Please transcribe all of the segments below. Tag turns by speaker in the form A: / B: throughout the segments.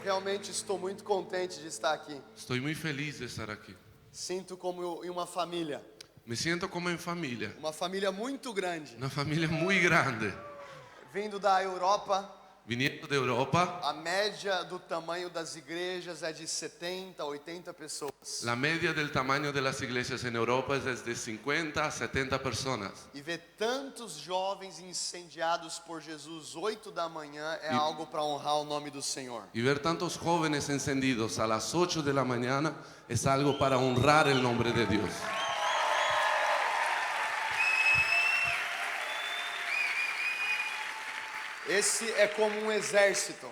A: Realmente estou muito contente de estar aqui.
B: Estoy muy feliz de estar aquí.
A: Sinto como em uma família.
B: Me siento como en familia.
A: Uma família muito grande.
B: Una familia muy grande.
A: Vindo da Europa,
B: Viniendo de Europa,
A: a média do tamanho das igrejas é de 70, 80 pessoas.
B: la media del tamaño de las iglesias en Europa es desde 50 a 70 personas.
A: E ver tantos jovens incendiados por Jesus 8 da manhã é algo para honrar o nome do Senhor.
B: Y ver tantos jóvenes encendidos a las 8 de la mañana es algo para honrar el nombre de Dios.
A: Esse é como um exército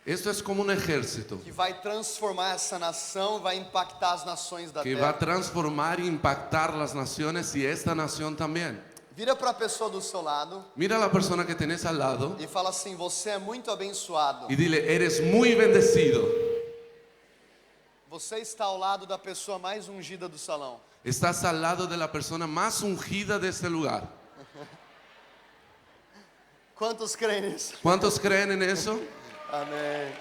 B: Esto es como un ejército
A: que vai transformar essa nação, vai impactar as nações da
B: que va a
A: terra.
B: transformar e impactar las naciones y esta nación también.
A: Vira para a pessoa do seu lado
B: Mira a la persona que tenés al lado
A: e fala assim: você é muito abençoado.
B: y dile, eres muy bendecido.
A: Você está ao lado da pessoa mais ungida do salão.
B: Estás al lado de la persona más ungida de este lugar.
A: Quantos creem nisso?
B: ¿Cuántos creen en eso?
A: Amém.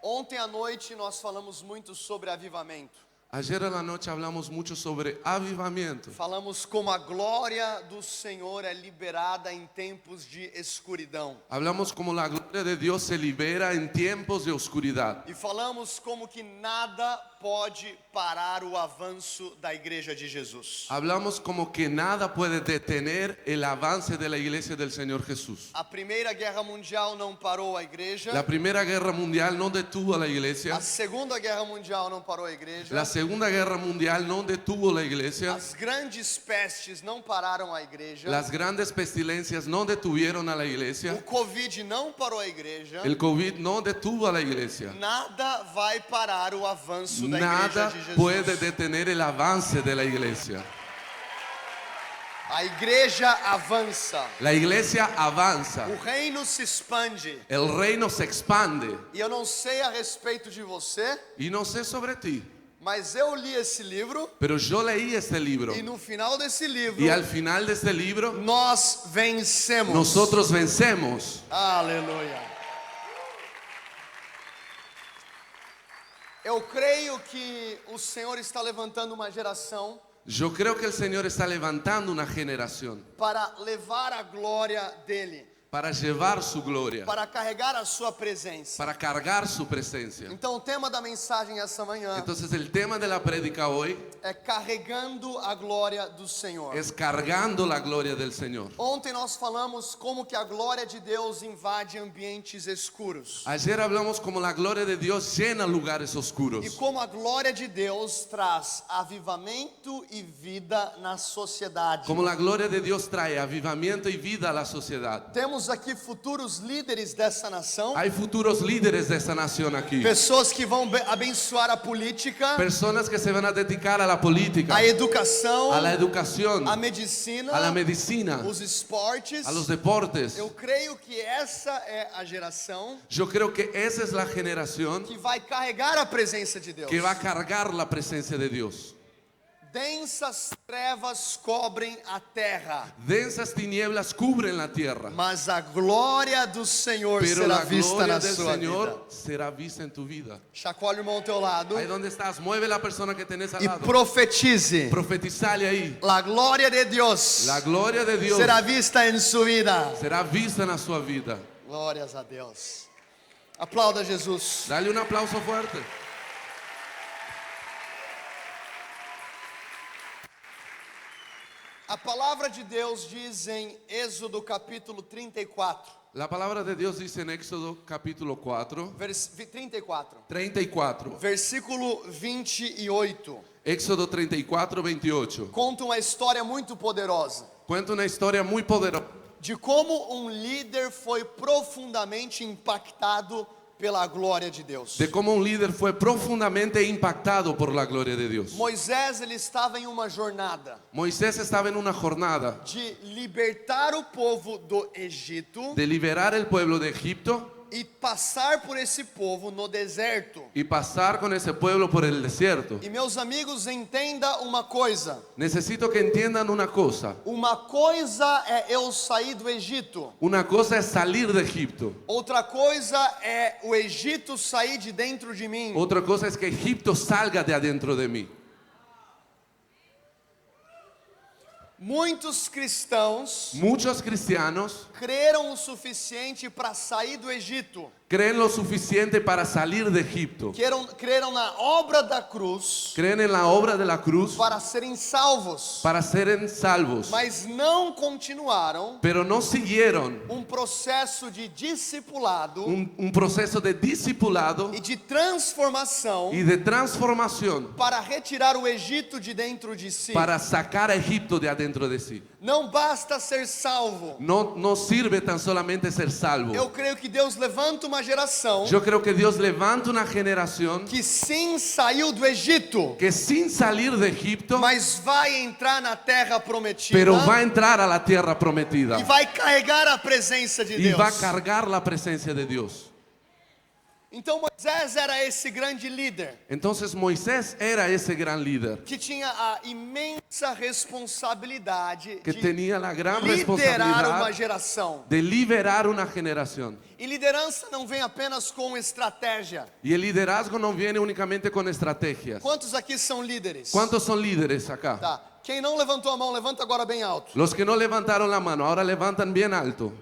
A: Ontem à noite nós falamos muito sobre avivamento.
B: Ayer a la noche hablamos mucho sobre avivamiento.
A: Falamos como a glória do Senhor é liberada em tempos de escuridão.
B: Hablamos como la gloria de Dios se libera en tiempos de oscuridad.
A: E falamos como que nada pode parar o avanço da igreja de Jesus.
B: Hablamos como que nada puede detener el avance de la iglesia del Señor Jesús.
A: A Primeira Guerra Mundial não parou a igreja.
B: La Primera Guerra Mundial no detuvo a la iglesia.
A: A Segunda Guerra Mundial não parou a igreja.
B: La Segunda Guerra Mundial no detuvo la iglesia.
A: As grandes pestes não pararam a igreja.
B: Las grandes pestilencias no detuvieron a la
A: O
B: iglesia.
A: Covid não parou a igreja.
B: El COVID no detuvo a la iglesia.
A: Nada vai parar o avanço da
B: Nada
A: igreja de Jesus.
B: puede detener el avance de la iglesia.
A: A igreja avança.
B: La iglesia avanza.
A: O reino se expande.
B: El reino se expande.
A: E eu não sei a respeito de você,
B: Y no sé sobre ti,
A: mas eu li esse livro
B: pero yo leí este libro.
A: e no final desse livro
B: Y al final de este libro,
A: nós vencemos.
B: nosotros vencemos.
A: Aleluia. Eu creio que o Senhor está levantando uma geração
B: Yo creo que el Señor está levantando una generación
A: para levar a glória dele,
B: para llevar su gloria,
A: para carregar a sua presença.
B: para cargar su presencia.
A: Então o tema da mensagem essa manhã
B: Entonces el tema de la prédica hoy
A: é carregando a glória do Senhor.
B: es cargando la gloria del Señor.
A: Ontem nós falamos como que a glória de Deus invade ambientes escuros.
B: Ayer hablamos como la gloria de Dios llena lugares
A: E
B: oscuros.
A: como a glória de Deus traz avivamento e vida na sociedade.
B: Como la gloria de Dios trae avivamiento y vida a la sociedad.
A: Temos aqui futuros líderes dessa nação,
B: Hay futuros líderes de esta nación aquí.
A: pessoas que vão abençoar a política,
B: Personas que se van a dedicar a la política,
A: a educação,
B: a la educación,
A: a medicina,
B: a la medicina,
A: os esportes.
B: a los deportes.
A: Eu creio que essa é a geração
B: Yo creo que esa es la generación
A: que vai carregar a presença de Deus.
B: que va a cargar la presencia de Dios.
A: Densas trevas cobrem a terra,
B: Densas tinieblas cubren la tierra,
A: mas a glória do Senhor
B: pero
A: será
B: la
A: vista
B: gloria
A: na
B: del
A: sua
B: Señor
A: vida.
B: será vista en tu vida.
A: Chacoalhe o irmão ao teu lado
B: Ahí donde estás, mueve la persona que tenés al
A: e
B: lado.
A: profetize.
B: Profetizale ahí.
A: A glória de Deus
B: La gloria de Dios
A: será vista em sua vida.
B: será vista en su vida.
A: Glórias a Deus. Aplauda Jesus.
B: Dale un aplauso fuerte.
A: A palavra de Deus diz em Êxodo capítulo 34,
B: La palabra de Dios dice en Éxodo capítulo 4, 34,
A: versículo 28.
B: Éxodo 34, 28.
A: Conta uma história muito poderosa
B: Cuenta una historia muy poderosa
A: de como um líder foi profundamente impactado pela glória de Deus.
B: de cómo un líder fue profundamente impactado por la gloria de Dios.
A: Moisés, ele estava em uma jornada
B: Moisés estaba en una jornada
A: de libertar o povo do Egito
B: de liberar el pueblo de Egipto
A: e passar por esse povo no deserto.
B: y pasar con ese pueblo por el desierto.
A: E meus amigos, entenda uma coisa.
B: Necesito que entiendan una cosa.
A: Uma coisa é eu sair do Egito.
B: Una cosa es salir de Egipto.
A: Outra coisa é o Egito sair de dentro de mim.
B: Otra cosa es que Egipto salga de adentro de mí.
A: Muitos cristãos
B: Muchos cristianos
A: creram o suficiente para sair do Egito.
B: creen lo suficiente para salir de Egipto.
A: Creram na obra da cruz
B: Creen en la obra de la cruz
A: para serem salvos.
B: para ser salvos.
A: Mas não continuaram
B: Pero no siguieron
A: processo de discipulado
B: un proceso de discipulado
A: e de transformação
B: y de transformación
A: para retirar o Egito de dentro de si.
B: para sacar a Egipto de adentro de sí.
A: Não basta ser salvo.
B: No sirve tan solamente ser salvo.
A: Eu creio que Deus levanta uma geração
B: Yo creo que Dios levanta una generación
A: que sim saiu do Egito,
B: que sin salir de Egipto,
A: mas vai entrar na terra prometida
B: pero va a entrar a la tierra prometida
A: e vai carregar a presença de
B: y
A: Deus.
B: va a cargar la presencia de Dios.
A: Então Moisés era esse grande líder
B: Entonces Moisés era ese gran líder
A: que tinha a imensa responsabilidade
B: que
A: de
B: tenía la gran
A: liderar uma
B: responsabilidad
A: geração.
B: de liberar una generación.
A: E liderança não vem apenas com estratégia.
B: Y el liderazgo no viene únicamente con estrategias.
A: Quantos aqui são líderes?
B: ¿Cuántos son líderes acá?
A: Tá. Quem não levantou a mão, levanta agora bem alto.
B: Los que no levantaron la mano, ahora levantan bien alto.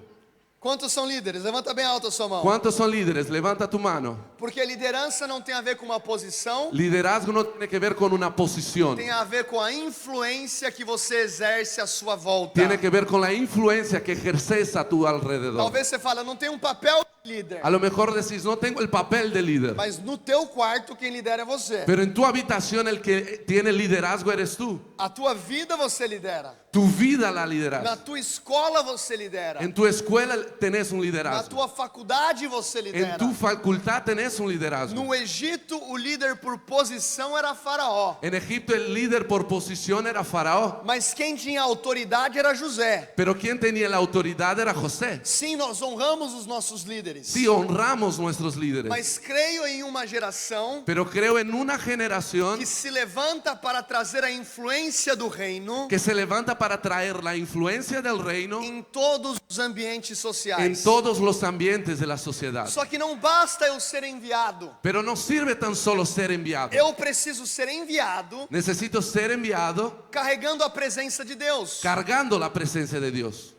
A: Quantos são líderes? Levanta bem alto a sua mão.
B: ¿Cuántos son líderes? Levanta tu mano.
A: Porque liderança não tem a ver com uma posição,
B: Liderazgo no tiene que ver con una posición.
A: tem a ver com a influência que você exerce à sua volta.
B: Tiene que ver con la influencia que ejerces a tu alrededor.
A: Talvez você fale, não tem um papel de líder,
B: A lo mejor decís, no tengo el papel de líder.
A: mas no teu quarto quem lidera é você.
B: Pero en tu habitación el que tiene liderazgo eres tú.
A: A tua vida você lidera.
B: Tu vida la
A: Na
B: lideras.
A: tua escola você lidera.
B: En tu escuela tenés un
A: Na
B: liderazgo.
A: tua faculdade você
B: En
A: lidera.
B: tu facultad tenés un liderazgo.
A: No Egito, o líder por posição era Faraó.
B: En Egipto el líder por posición era Faraón.
A: Mas quem tinha autoridade era José.
B: Pero quien tenía la autoridad era José.
A: Sim, nós honramos os nossos líderes.
B: Sí, honramos nuestros líderes.
A: Mas creio em uma geração
B: Pero creo en una generación
A: que se levanta para trazer a influência do reino
B: que se levanta para traer la influencia del reino
A: em todos os ambientes
B: en
A: sociais.
B: todos los ambientes de la sociedad.
A: Só que não basta eu ser enviado.
B: Pero no sirve tan solo ser enviado.
A: Eu preciso ser enviado
B: Necesito ser enviado
A: carregando a presença de Deus.
B: cargando la presencia de Dios.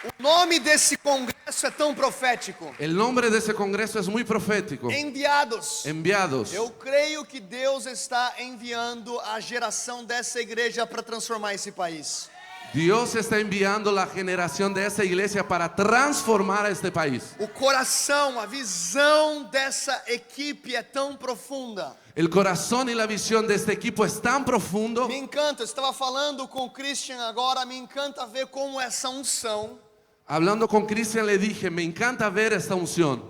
A: O nome desse congresso é tão profético.
B: El nombre de ese congreso es muy profético.
A: Enviados.
B: Enviados.
A: Eu creio que Deus está enviando a geração dessa igreja para transformar esse país.
B: Dios está enviando la generación de esa iglesia para transformar a este país.
A: O coração, a visão dessa equipe é tão profunda.
B: El corazón y la visión de este equipo es tan profundo.
A: Me encanta, eu estava falando com o Christian agora, me encanta ver como essa unção.
B: Hablando con Cristian le dije, me encanta ver esta unción.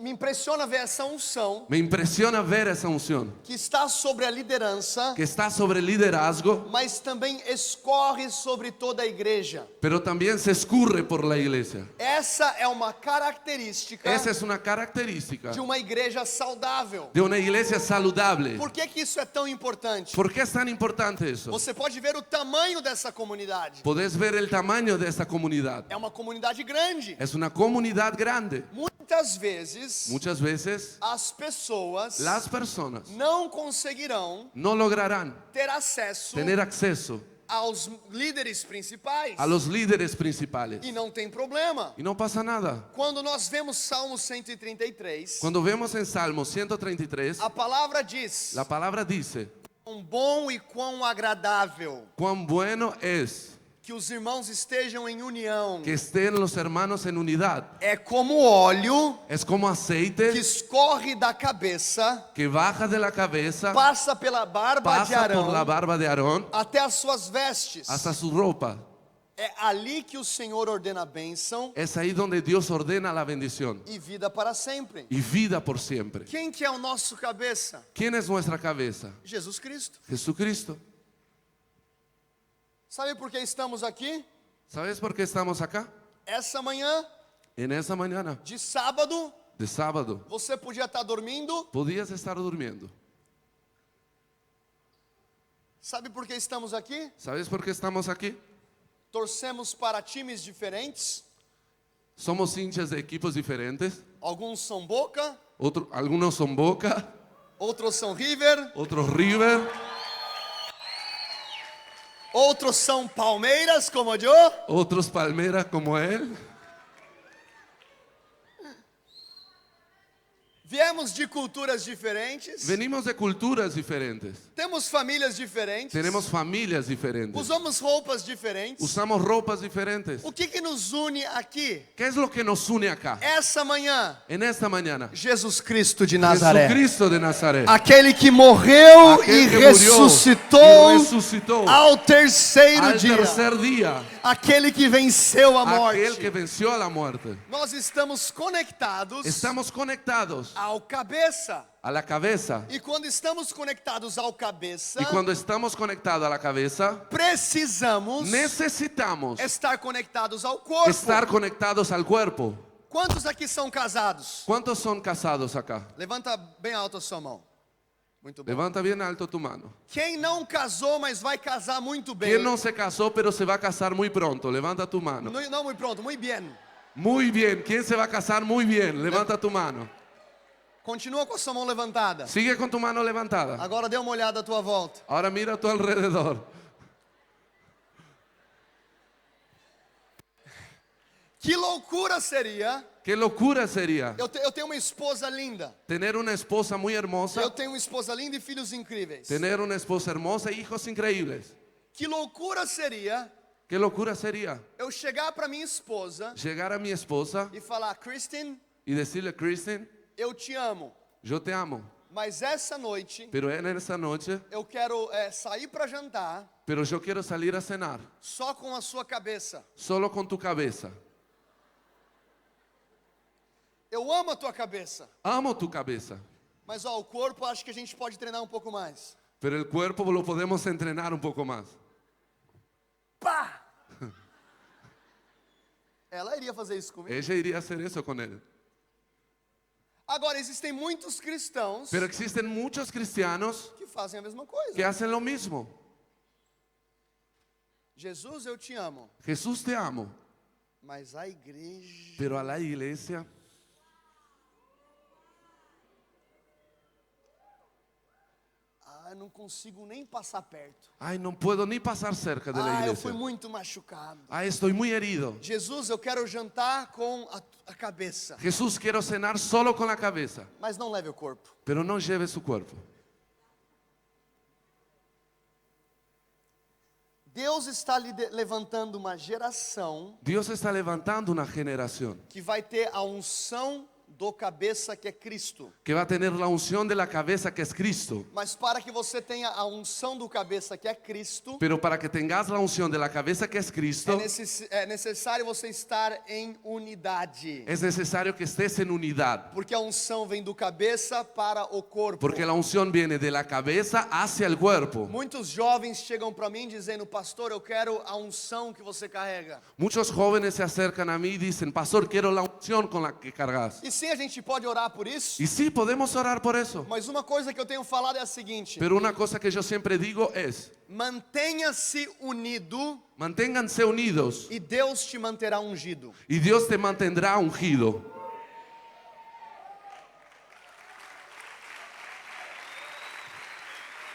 A: Me impressiona ver essa unção
B: Me impresiona ver esa unción
A: que está sobre a liderança,
B: que está sobre el liderazgo,
A: mas também escorre sobre toda a igreja.
B: pero también se escurre por la iglesia.
A: Essa é uma característica
B: Esa es una característica
A: de uma igreja saudável.
B: de una iglesia saludable.
A: Por que isso é tão importante?
B: ¿Por qué es tan importante eso?
A: Você pode ver o tamanho dessa comunidade.
B: Podés ver el tamaño de esta comunidad.
A: É uma comunidade grande.
B: Es una comunidad grande.
A: Muitas vezes
B: Muchas veces
A: as pessoas
B: las personas
A: não conseguirão
B: no lograrán
A: ter acesso
B: tener acceso
A: aos líderes principais.
B: a los líderes principales.
A: E não tem problema.
B: Y no pasa nada.
A: Quando nós vemos Salmo 133,
B: Cuando vemos en Salmo 133,
A: a palavra diz:
B: la palabra dice,
A: quão bom e quão agradável
B: cuán bueno es
A: que os irmãos estejam em união.
B: que estén los hermanos en unidad.
A: É como óleo
B: Es como
A: que
B: aceite
A: escorre da cabeça,
B: que baja de la cabeza,
A: passa pela barba de
B: pasa por la
A: Arão
B: barba de Aarón
A: até as suas vestes.
B: hasta su ropa.
A: É ali que o Senhor ordena a bênção
B: Es ahí donde Dios ordena la bendición
A: e vida para sempre.
B: y vida por siempre.
A: Quem que é o nosso cabeça?
B: ¿Quién es nuestra cabeza?
A: Jesus Cristo.
B: Jesucristo.
A: Sabe por que estamos aqui?
B: ¿Sabes por qué estamos acá?
A: Essa manhã
B: En esa mañana
A: de sábado,
B: de sábado
A: você podia estar dormindo.
B: podías estar durmiendo.
A: Sabe por que estamos aqui?
B: ¿Sabes por qué estamos aquí?
A: Torcemos para times diferentes.
B: Somos hinchas de equipos diferentes.
A: Alguns são Boca,
B: Algunos son Boca,
A: outros são River,
B: otros River,
A: outros são Palmeiras, como eu.
B: otros Palmeiras como él.
A: Viemos de culturas diferentes.
B: Venimos de culturas diferentes.
A: Temos famílias diferentes.
B: Tenemos familias diferentes.
A: Usamos roupas diferentes.
B: Usamos ropas diferentes.
A: O que nos une aqui?
B: ¿Qué es lo que nos une acá?
A: Essa manhã,
B: En esta mañana.
A: Jesus Cristo de Nazaré.
B: Jesucristo de Nazaret.
A: Aquele que morreu
B: Aquel
A: e
B: que murió
A: ressuscitou
B: y resucitó
A: ao terceiro
B: al
A: dia.
B: tercer día.
A: Aquele que venceu a
B: Aquel que
A: morte.
B: venció a la muerte.
A: Nós estamos conectados
B: Estamos conectados
A: ao cabeça.
B: a la cabeza.
A: E quando estamos conectados ao cabeça,
B: Y cuando estamos conectados a la cabeza,
A: precisamos
B: necesitamos
A: estar conectados ao corpo.
B: estar conectados al cuerpo.
A: Quantos aqui são casados?
B: ¿Cuántos son casados acá?
A: Levanta bem alto a sua mão. Muito bom.
B: Levanta bien alto tu mano.
A: Quem não casou, mas vai casar muito bem?
B: ¿Quién no se casó pero se va a casar muy pronto? Levanta tu mano.
A: Não muito pronto, muito bem.
B: Muy bien. ¿Quién se va a casar muy bien? Levanta tu mano.
A: Continua com a sua mão levantada.
B: Sigue con tu mano levantada.
A: Agora dê uma olhada à tua volta.
B: Ahora mira a tu alrededor.
A: Que loucura seria.
B: Qué locura sería
A: Eu tenho uma esposa linda.
B: tener una esposa muy
A: Eu
B: hermosa,
A: tenho uma esposa linda e filhos incríveis.
B: tener una esposa hermosa y hijos increíbles.
A: Que loucura seria
B: Qué locura sería
A: eu chegar para minha esposa
B: llegar a mi esposa
A: e falar: Kristen,
B: y decirle, Kristen,
A: eu te amo,
B: yo te amo,
A: mas essa noite
B: pero en esta noche,
A: eu quero sair para jantar
B: pero yo quiero salir a cenar
A: só com a sua cabeça.
B: solo con tu cabeza.
A: Eu amo a tua cabeça,
B: Amo tu cabeza,
A: mas o corpo acho que a gente pode treinar um pouco mais.
B: pero el cuerpo lo podemos entrenar un poco más.
A: Pá! Ela iria fazer isso comigo.
B: Ella iría a hacer eso con él.
A: Agora, existem muitos cristãos
B: Pero existen muchos cristianos
A: que fazem a mesma coisa.
B: que hacen lo mismo.
A: Jesus, eu te amo,
B: Jesús te amo,
A: mas a igreja...
B: pero a la iglesia
A: não consigo nem passar perto.
B: ay, no puedo ni pasar cerca de la
A: Eu
B: iglesia.
A: fui muito machucado.
B: Ay, estoy muy herido.
A: Jesus, eu quero jantar com a cabeça,
B: Jesús, quiero cenar solo con la cabeza,
A: mas não leve o corpo.
B: pero no lleve su cuerpo.
A: Deus está levantando uma geração
B: Dios está levantando una generación
A: que vai ter a unção do cabeça que é Cristo.
B: que va a tener la unción de la cabeza que es Cristo.
A: Mas para que você tenha a unção do cabeça que é Cristo,
B: Pero para que tengas la unción de la cabeza que es Cristo,
A: é necessário você estar em unidade.
B: es necesario que estés en unidad.
A: Porque a unção vem do cabeça para o corpo.
B: Porque la unción viene de la cabeza hacia el cuerpo.
A: Muitos jovens chegam para mim dizendo: pastor, eu quero a unção que você carrega.
B: Muchos jóvenes se acercan a mí y dicen, pastor, quiero la unción con la que cargas.
A: E sim, a gente pode orar por isso.
B: Y sí, podemos orar por eso.
A: Mas uma coisa que eu tenho falado é a seguinte:
B: Pero una cosa que yo siempre digo es,
A: mantenha-se unido
B: manténganse unidos
A: e Deus te manterá ungido.
B: y Dios te mantendrá ungido.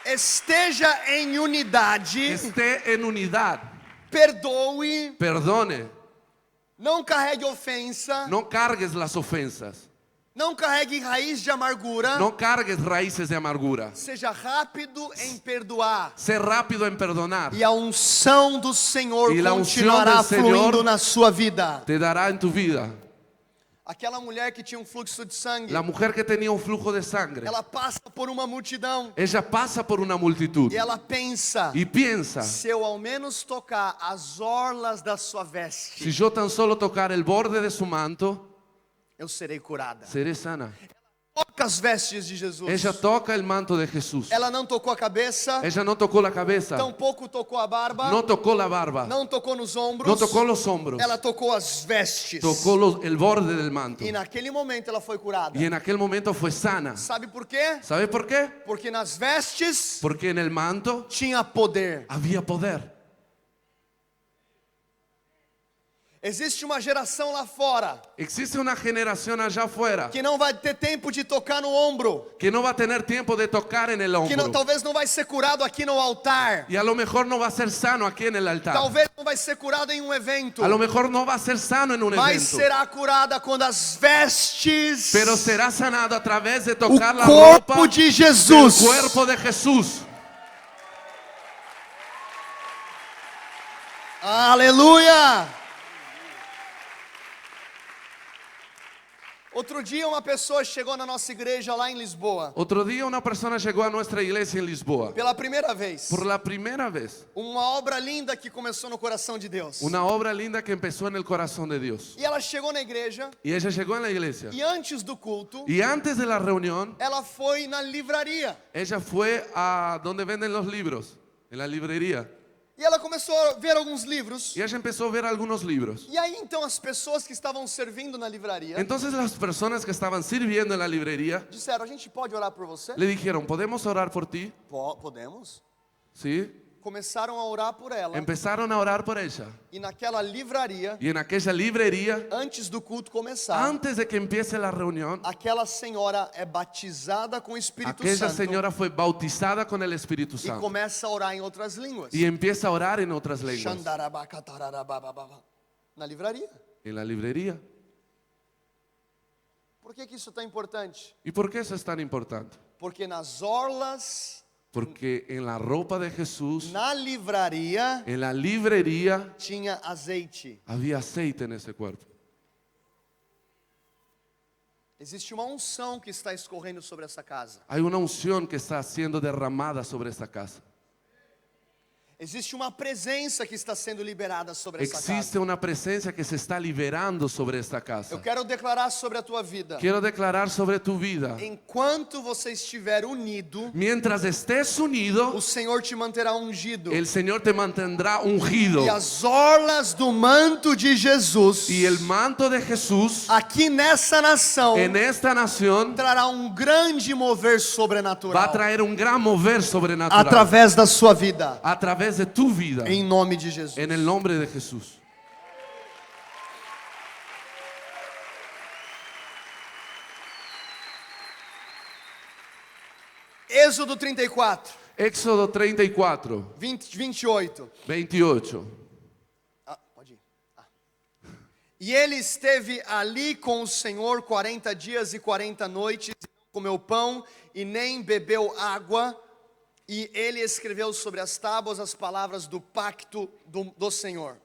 A: Esteja em unidade,
B: Esté en unidad,
A: perdoe,
B: perdone,
A: não carregue ofensa,
B: no cargues las ofensas,
A: não carregue raiz de amargura,
B: no cargues raíces de amargura.
A: seja rápido em perdoar.
B: Sé rápido en perdonar.
A: E a unção do Senhor
B: E a unção
A: continuará
B: do Senhor
A: fluindo na sua vida.
B: Te dará en tu vida.
A: Aquela mulher que tinha um fluxo de sangue,
B: La mujer que tenía un flujo de sangre,
A: ela passa por uma multidão
B: ella pasa por una multitud
A: e ela pensa:
B: y piensa,
A: se eu ao menos tocar as orlas da sua veste,
B: si yo tan solo tocar el borde de su manto,
A: eu serei curada.
B: seré sana.
A: toca as vestes de Jesus.
B: Ella toca el manto de Jesús.
A: Ela não tocou a cabeça,
B: Ella no tocó la cabeza,
A: tampouco tocou a barba,
B: no tocó la barba,
A: não tocou nos ombros,
B: no tocó los hombros,
A: ela tocou as vestes.
B: tocó el borde del manto.
A: E naquele momento ela foi curada.
B: Y en aquel momento fue sana.
A: Sabe por quê?
B: ¿Sabe por qué?
A: Porque nas vestes
B: Porque en el manto
A: tinha poder.
B: había poder.
A: Existe uma geração lá fora
B: Existe una generación allá afuera
A: que não vai ter tempo de tocar no ombro,
B: que no va a tener tiempo de tocar en el
A: que não,
B: hombro.
A: talvez não vai ser curado aqui no altar,
B: Y a lo mejor no va a ser sano aquí en el altar.
A: talvez não vai ser curado em um evento,
B: A lo mejor no va a ser sano en un
A: mas
B: evento.
A: será curada quando as vestes,
B: Pero será sanado a través de
A: o
B: tocar la
A: corpo
B: ropa
A: de
B: del
A: Jesus.
B: cuerpo de Jesús.
A: Aleluia! Outro dia uma pessoa chegou na nossa igreja lá em Lisboa,
B: Otro día una persona llegó a nuestra iglesia en Lisboa
A: pela primeira vez.
B: por la primera vez.
A: Uma obra linda que começou no coração de Deus.
B: Una obra linda que empezó en el corazón de Dios.
A: E ela chegou na igreja
B: Y ella llegó en la iglesia.
A: e antes do culto,
B: Y antes de la reunión,
A: ela foi na livraria.
B: ella fue a donde venden los libros, en la librería.
A: E ela começou a ver alguns livros.
B: Y ella empezó a ver algunos libros.
A: E aí então as pessoas que estavam servindo na livraria
B: Entonces las personas que estaban sirviendo en la librería
A: disseram: a gente pode orar por você?
B: le dijeron, ¿podemos orar por ti?
A: Podemos.
B: ¿Sí?
A: Começaram a orar por ela.
B: Empezaron a orar por ella.
A: E naquela livraria,
B: Y en aquella librería,
A: antes do culto começar,
B: antes de que empiece la reunión,
A: aquela senhora é batizada com o Espírito
B: aquella
A: Santo
B: señora fue bautizada con el Espíritu
A: e
B: Santo
A: começa a orar em outras línguas.
B: y empieza a orar en otras lenguas.
A: Xandarabacatarabababa. Na livraria.
B: En la librería.
A: Por que isso é tão importante?
B: ¿Y por qué eso es tan importante?
A: Porque nas orlas,
B: Porque en la ropa de Jesús,
A: na livraria,
B: en la librería,
A: tinha azeite.
B: había aceite en ese cuerpo.
A: Existe uma unção que está escorrendo sobre essa casa.
B: Hay una unción que está siendo derramada sobre esta casa.
A: Existe uma presença que está sendo liberada sobre essa
B: Existe
A: casa.
B: una presencia que se está liberando sobre esta
A: Eu
B: casa.
A: quero declarar sobre a tua vida.
B: Quiero declarar sobre tu vida.
A: Enquanto você estiver unido,
B: Mientras estés unido,
A: o Senhor te manterá ungido.
B: el Señor te mantendrá ungido.
A: E as orlas do manto de Jesus,
B: Y el manto de Jesús
A: aqui nessa nação,
B: en esta nación
A: trará grande mover
B: va a
A: sobrenatural
B: traer un gran mover sobrenatural
A: através da sua vida.
B: a través de tu vida.
A: Em nome de Jesus.
B: En el nombre de Jesús.
A: Êxodo 34,
B: Éxodo 34,
A: 28.
B: 28.
A: Pode ir. E ele esteve ali com o Senhor 40 dias e 40 noites, e não comeu pão e nem bebeu água. E ele escreveu sobre as tábuas as palavras do pacto do Senhor.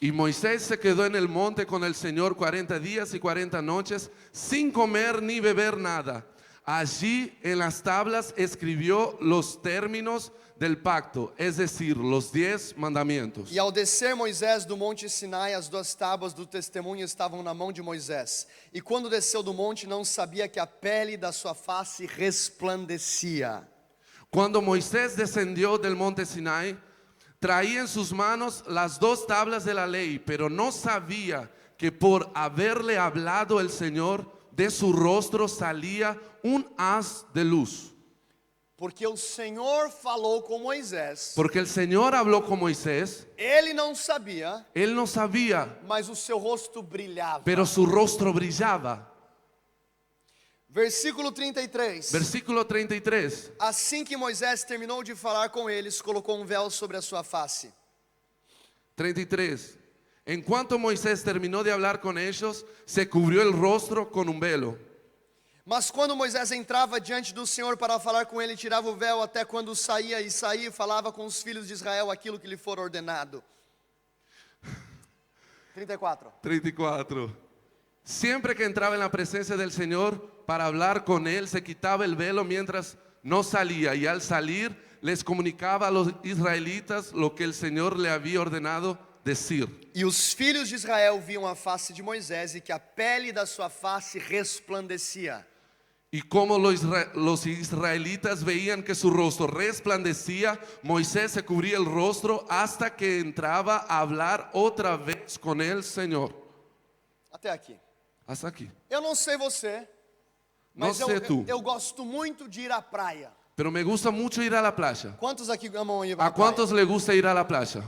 B: Y Moisés se quedó en el monte con el Señor 40 días y 40 noches sin comer ni beber nada. Allí en las tablas escribió los términos del pacto, es decir, los 10 mandamientos.
A: E ao descer Moisés do monte Sinai, as 2 tábuas do testemunho estavam na mão de Moisés. E quando desceu do monte, não sabia que a pele da sua face resplandecia.
B: Cuando Moisés descendió del monte Sinai, traía en sus manos las 2 tablas de la ley, pero no sabía que por haberle hablado el Señor, de su rostro salía un haz de luz.
A: Porque o Senhor falou com Moisés.
B: Porque el Señor habló con Moisés,
A: Ele não sabia,
B: él no sabía,
A: mas o seu rosto brilhava.
B: pero su rostro brillaba.
A: Versículo 33.
B: Versículo 33.
A: Assim que Moisés terminou de falar com eles, colocou véu sobre a sua face.
B: 33. En cuanto Moisés terminó de hablar con ellos, se cubrió el rostro con un velo.
A: Mas quando Moisés entrava diante do Senhor para falar com ele, tirava o véu até quando saía e falava com os filhos de Israel aquilo que lhe for ordenado. 34.
B: 34. Siempre que entraba en la presencia del Señor para hablar con él, se quitaba el velo mientras no salía, y al salir les comunicaba a los israelitas lo que el Señor le había ordenado decir.
A: E os filhos de Israel viam a face de Moisés e que a pele da sua face resplandecia.
B: Y como los israelitas veían que su rostro resplandecía, Moisés se cubría el rostro hasta que entraba a hablar otra vez con el Señor.
A: Até aqui.
B: Hasta aquí.
A: Eu não sei você, mas
B: Não sei tu.
A: eu gosto muito de ir à praia.
B: Pero me gusta mucho ir a la playa.
A: Quantos aqui amam ir à
B: ¿A
A: praia?
B: cuántos le gusta ir a la playa?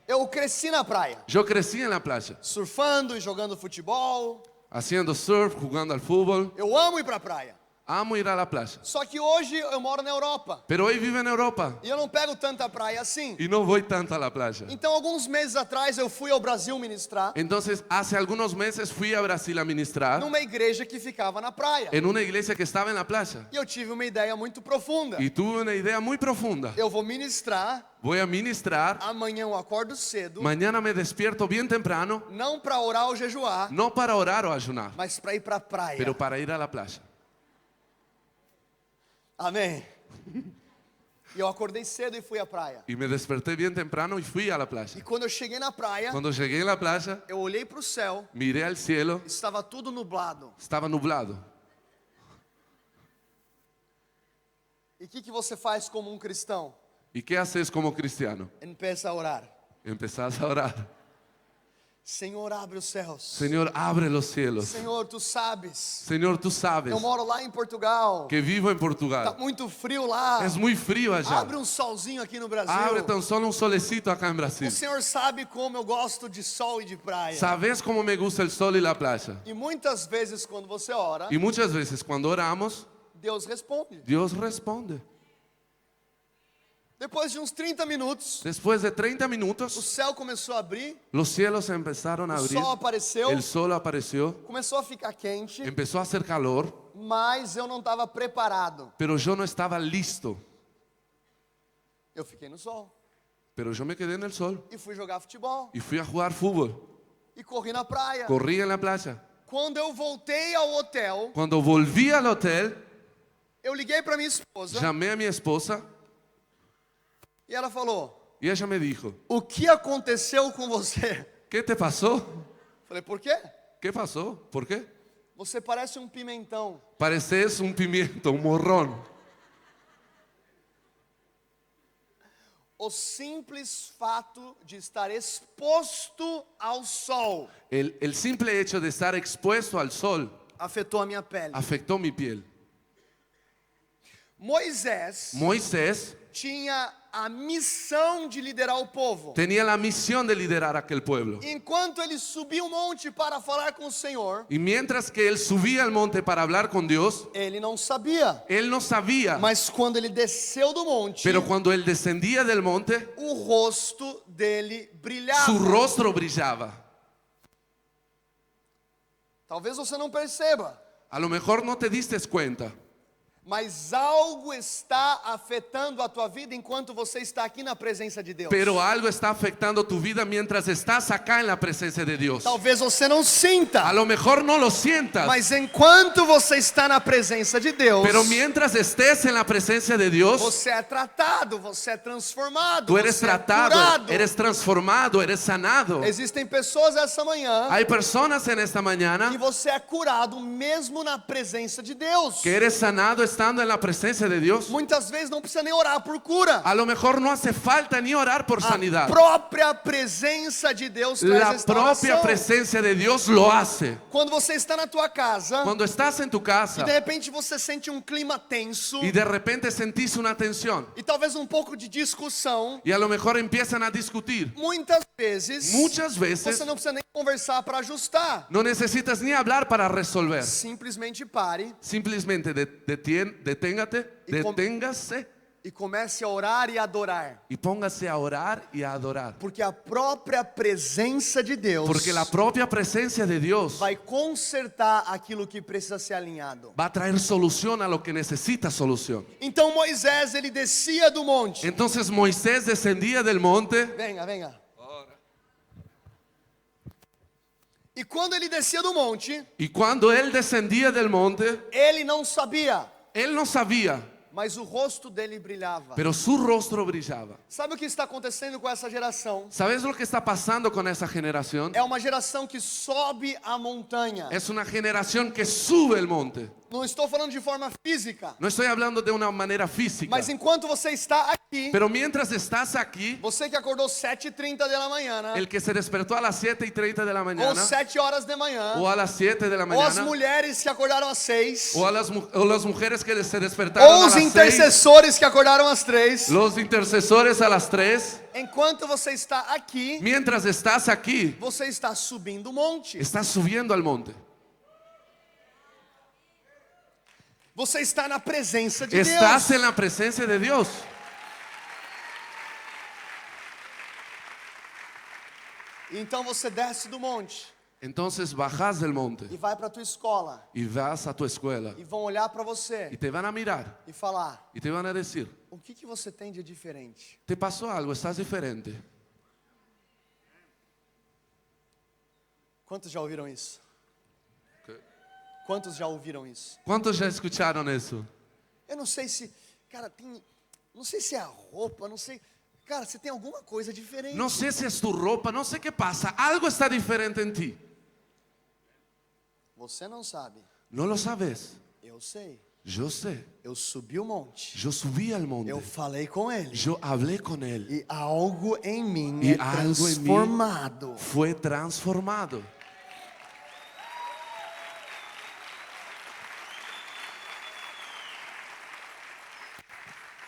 A: Eu cresci na praia,
B: Yo crecí en la playa,
A: surfando e jogando futebol.
B: haciendo surf, jugando al fútbol.
A: Eu amo ir pra praia.
B: Amo ir a la playa.
A: Só que hoje eu moro na Europa
B: Pero hoy vivo en Europa
A: e eu não pego tanta praia assim.
B: y no voy tanto a la playa.
A: Então, alguns meses atrás, eu fui ao Brasil ministrar
B: Entonces, hace algunos meses fui a Brasil a ministrar
A: numa igreja que ficava na praia.
B: en una iglesia que estaba en la playa.
A: E eu tive uma ideia muito profunda.
B: Y tuve una idea muy profunda.
A: Eu vou ministrar,
B: Voy a ministrar.
A: amanhã eu acordo cedo,
B: Mañana me despierto bien temprano,
A: não para orar ou jejuar,
B: no para orar o ayunar,
A: mas para ir para a praia.
B: pero para ir a la playa.
A: Amém. E eu acordei cedo e fui à praia.
B: Y me desperté bien temprano y fui a la
A: E
B: playa.
A: quando eu cheguei na praia,
B: Cuando llegué a la playa,
A: eu olhei para o céu,
B: miré al cielo,
A: estava tudo nublado.
B: estaba nublado.
A: E o que você faz como um cristão?
B: ¿Y qué haces como cristiano?
A: Empieza a orar.
B: Empezás a orar.
A: Senhor, abre os céus.
B: Señor, abre los cielos.
A: Senhor, tu sabes.
B: Señor, tú sabes
A: Eu moro lá em Portugal.
B: que vivo en
A: Tá
B: Portugal.
A: muito frio lá.
B: Es muy frío allá.
A: Abre um solzinho aqui no Brasil.
B: Abre tan solo un solecito acá en Brasil.
A: O Senhor sabe como eu gosto de sol e de praia.
B: ¿Sabes cómo me gusta el sol y la playa?
A: E muitas vezes quando você ora,
B: Y muchas veces cuando oramos,
A: Deus responde.
B: Dios responde.
A: Depois de uns 30 minutos,
B: Después de 30
A: o
B: minutos,
A: céu começou a abrir,
B: los cielos empezaron a
A: o
B: abrir,
A: sol apareceu,
B: el sol apareció,
A: começou a ficar quente,
B: empezó a hacer calor,
A: mas eu não estava preparado.
B: pero yo no estaba listo.
A: Eu fiquei no sol
B: Pero yo me quedé en el sol
A: e fui jogar futebol
B: y fui a jugar fútbol.
A: e corri na praia.
B: Corrí en la playa.
A: Quando eu voltei ao hotel,
B: Cuando volví al hotel,
A: eu liguei para minha esposa
B: llamé a mi esposa
A: e ela falou:
B: y ella me dijo,
A: "O que aconteceu com você?"
B: ¿qué te pasó?
A: Falei: "Por quê?
B: ¿Qué pasó? ¿Por qué?
A: Você parece um pimentão."
B: Pareces un pimiento, un morrón.
A: O simples fato de estar exposto ao sol
B: El simple hecho de estar expuesto al sol
A: afetou a minha pele.
B: afectó mi piel.
A: Moisés
B: Moisés
A: tinha a missão de liderar o povo.
B: tenía la misión de liderar aquel pueblo.
A: Enquanto ele subia o monte para falar com o Senhor,
B: Y mientras que él subía al monte para hablar con Dios,
A: ele não sabia.
B: él no sabía.
A: Mas quando ele desceu do monte,
B: Pero cuando él descendía del monte,
A: o rosto dele brilhava.
B: su rostro brillaba.
A: Talvez você não perceba,
B: A lo mejor no te diste cuenta,
A: mas algo está afetando a tua vida enquanto você está aqui na presença de Deus.
B: pero algo está afectando tu vida mientras estás acá en la presencia de Dios.
A: Talvez você não sinta,
B: A lo mejor no lo sientas,
A: mas enquanto você está na presença de Deus,
B: pero mientras estés en la presencia de Dios,
A: você é tratado, você é transformado,
B: tú eres
A: você é
B: tratado,
A: curado.
B: eres transformado, eres sanado.
A: Existem pessoas essa manhã
B: Hay personas en esta
A: que
B: mañana
A: você é curado mesmo na presença de Deus.
B: que eres sanado estando en la presencia de Dios.
A: Muitas vezes não precisa nem orar por cura.
B: A lo mejor no hace falta ni orar por sanidad.
A: A própria presença de Deus traz
B: La propia
A: restauração.
B: presencia de Dios lo hace.
A: Quando você está na tua casa
B: Cuando estás en tu
A: e
B: casa
A: de repente você sente um clima tenso
B: y de repente sentís una tensión
A: e talvez um pouco de discussão,
B: y a lo mejor empiezan a discutir,
A: muitas vezes
B: veces
A: você não precisa nem conversar para ajustar.
B: no necesitas ni hablar para resolver.
A: Simplesmente pare
B: Simplemente deténgase
A: e comece a orar e adorar.
B: y póngase a orar y a adorar.
A: Porque a própria presença de Deus
B: Porque la propia presencia de Dios
A: vai consertar aquilo que precisa ser alinhado.
B: va a traer solución a lo que necesita solución.
A: Então Moisés, ele descia do monte.
B: Entonces Moisés descendía del monte.
A: Venha, venha. E quando ele descia do monte,
B: Y cuando él descendía del monte,
A: ele não sabia,
B: él no sabía,
A: mas o rosto dele brilhava.
B: pero su rostro brillaba.
A: Sabe o que está acontecendo com essa geração?
B: ¿Sabes lo que está pasando con esa generación?
A: É uma geração que sobe a montanha,
B: Es una generación que sube el monte,
A: não estou falando de forma física,
B: No estoy hablando de una manera física.
A: mas enquanto você está aqui,
B: Pero mientras estás aquí,
A: você que acordou 7h30 da manhã,
B: el que se despertó a las 7:30 de la
A: ou
B: mañana,
A: 7 horas da manhã,
B: o a las 7 de la
A: ou as
B: mañana,
A: mulheres que acordaram às 6,
B: o las mujeres que se despertaron
A: ou
B: a
A: os
B: las 6,
A: intercessores que acordaram às 3,
B: los intercesores a las 3.
A: enquanto você está aqui,
B: Mientras estás aquí,
A: você está subindo o monte.
B: estás subiendo al monte.
A: Você está na presença de
B: Estás
A: Deus.
B: en la presencia de Dios.
A: Então você desce do monte
B: Entonces bajas del monte
A: e vai para a tua escola
B: y vas a tu escuela
A: e vão olhar para
B: y
A: você
B: te van a mirar
A: e falar:
B: y te van a decir,
A: o que você tem de diferente?
B: te pasó algo, estás diferente.
A: Quantos já ouviram isso? Quantos já ouviram isso?
B: ¿Cuántos ya escucharon eso?
A: Eu não sei se, cara, não sei se é a roupa, não sei. Cara, você tem alguma coisa diferente.
B: No sé si es tu ropa, no sé qué pasa, algo está diferente en ti.
A: Você não sabe.
B: No lo sabes,
A: Eu sei.
B: yo sé.
A: Eu subi o monte.
B: Yo subí al
A: Eu
B: monte,
A: falei com ele.
B: yo hablé con él
A: E algo em mim
B: y
A: é
B: algo en mí
A: transformado.
B: fue transformado.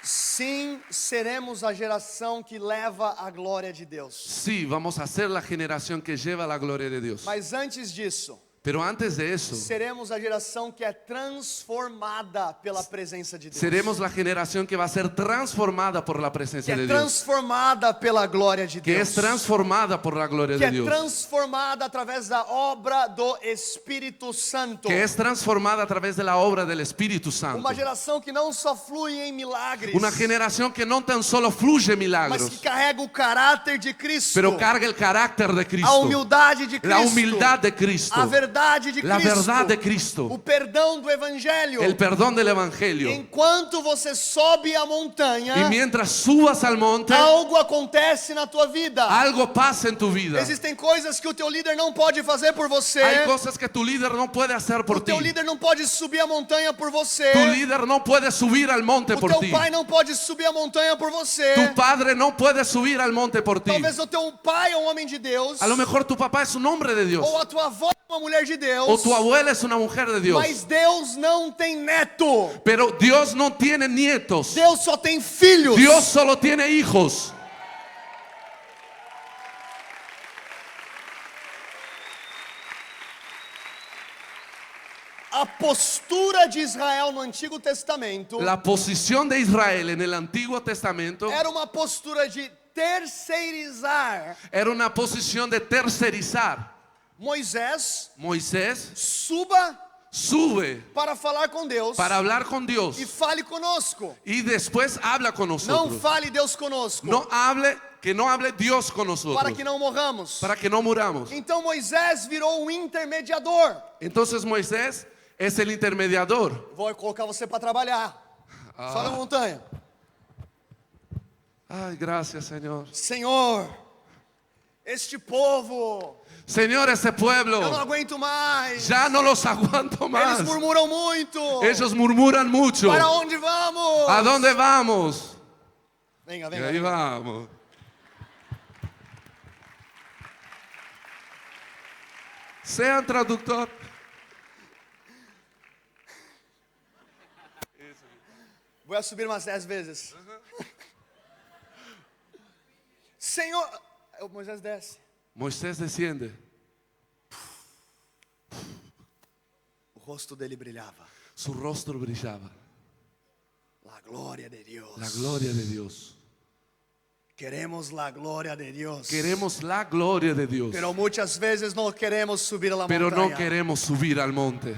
A: Sim, seremos a geração que leva a glória de Deus.
B: Sí, vamos a ser la generación que lleva la gloria de Dios.
A: Mas antes disso,
B: Pero antes de eso,
A: seremos a geração que é transformada pela presença de Deus.
B: seremos la generación que va a ser transformada por la
A: Que
B: presencia
A: é
B: de Dios.
A: transformada pela glória de
B: Que
A: Deus.
B: es transformada por la gloria
A: Que
B: de
A: é
B: Dios.
A: transformada através da obra do Espírito Santo.
B: Que es transformada a través de la obra del Espíritu Santo.
A: Uma geração que não só flui em milagres,
B: Una generación que no tan solo fluye
A: mas
B: milagros,
A: que carrega o caráter de Cristo,
B: pero carga el carácter de
A: a
B: Cristo.
A: humildade de Cristo,
B: La humildad de Cristo.
A: a verdade de
B: La
A: Cristo,
B: verdad de Cristo.
A: o perdão do Evangelho.
B: El perdón del Evangelio.
A: Enquanto você sobe a montanha,
B: Y mientras subas al monte,
A: algo acontece na tua vida.
B: algo pasa en tu vida.
A: Existem coisas que o teu líder não pode fazer por você.
B: Hay cosas que tu líder no puede hacer por
A: O
B: ti.
A: teu líder não pode subir a montanha por você.
B: Tu líder no puede subir al monte
A: O
B: por
A: teu
B: ti.
A: pai não pode subir a montanha por você.
B: Tu padre no puede subir al monte por ti.
A: Talvez o teu pai é um homem de Deus.
B: A lo mejor tu papá es un hombre de Dios.
A: Ou a tua avó é uma mulher de Deus.
B: O tu abuela es una mujer de Dios.
A: Mas Deus não tem neto.
B: Pero Dios no tiene nietos.
A: Deus só tem filhos.
B: Dios solo tiene hijos.
A: A postura de Israel no Antigo Testamento
B: La posición de Israel en el Antiguo Testamento
A: era uma postura de terceirizar.
B: era una posición de tercerizar.
A: Moisés
B: Moisés
A: suba
B: sube
A: para falar com Deus
B: para hablar con Dios
A: e fale conosco.
B: y después habla con
A: Não
B: nosotros.
A: fale Deus conosco,
B: Que no hable Dios con nosotros
A: para que não morramos.
B: para que no muramos.
A: Então Moisés virou um intermediador.
B: Entonces Moisés es el intermediador.
A: Vou colocar você para trabalhar. Só na montanha.
B: Ay, gracias, Señor.
A: Senhor, este povo,
B: Señor, ese
A: eu não
B: pueblo
A: aguento mais.
B: ya no los aguanto más.
A: Eles murmuram muito.
B: Ellos murmuran mucho.
A: Para onde vamos?
B: ¿A dónde vamos?
A: Venga,
B: Y
A: venga.
B: ahí
A: venga.
B: vamos. Sean traductor.
A: Vou subir umas 10 vezes. Senhor, Moisés desce.
B: Moisés desciende.
A: O rosto dele brilhava.
B: Su rostro brillaba.
A: La glória de Deus.
B: La gloria de Dios.
A: Queremos la gloria de Deus.
B: Queremos la gloria de Dios,
A: Pero muitas vezes não queremos subir a la
B: pero
A: montanha.
B: no queremos subir al monte.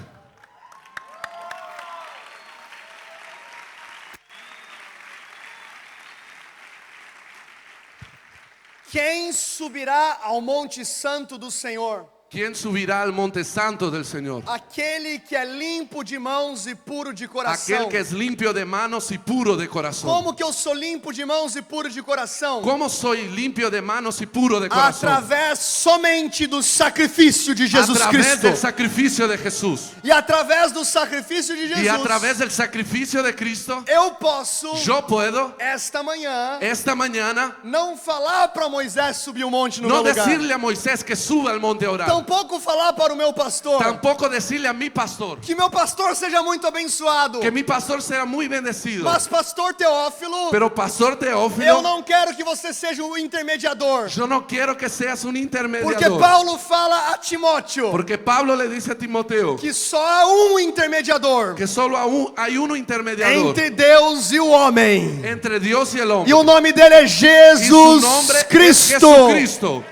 A: Quem subirá ao monte santo do Senhor?
B: ¿Quién subirá al monte santo del Señor?
A: Aquele que é limpo de mãos e puro de coração.
B: Aquel que es limpio de manos y puro de corazón.
A: Como que eu sou limpo de mãos e puro de coração?
B: ¿Cómo soy limpio de manos y puro de corazón?
A: Através somente do sacrifício de Jesus
B: A través del
A: Cristo.
B: sacrificio de Jesús.
A: E através do sacrifício de
B: Y a
A: Jesus,
B: través del sacrificio de Cristo,
A: eu posso,
B: yo puedo
A: esta manhã,
B: esta mañana
A: não falar para Moisés subir o monte no
B: no
A: meu lugar.
B: decirle a Moisés que suba al monte a orar.
A: Tampouco falar para o meu pastor
B: Tampoco decirle a mi pastor
A: que meu pastor seja muito abençoado.
B: que mi pastor será muy bendecido.
A: Mas pastor Teófilo,
B: Pero pastor
A: eu
B: Teófilo,
A: não quero que você seja o intermediador.
B: yo no quiero que seas un
A: Porque
B: intermediador.
A: Paulo fala a Timóteo
B: Porque Pablo le dice a Timoteo
A: que só há um intermediador
B: que solo hay uno intermediador
A: entre Deus e o homem.
B: entre Dios y el hombre.
A: E o nome dele é
B: Y su
A: Jesus
B: nombre es
A: Cristo.
B: Jesucristo.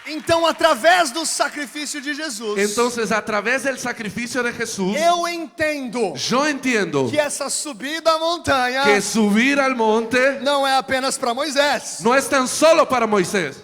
A: Então, através do sacrifício de Jesus,
B: Entonces, a través del sacrificio de Jesús,
A: eu entendo
B: yo entiendo
A: que essa subida à montanha
B: que subir al monte
A: não é apenas para Moisés.
B: no es tan solo para Moisés.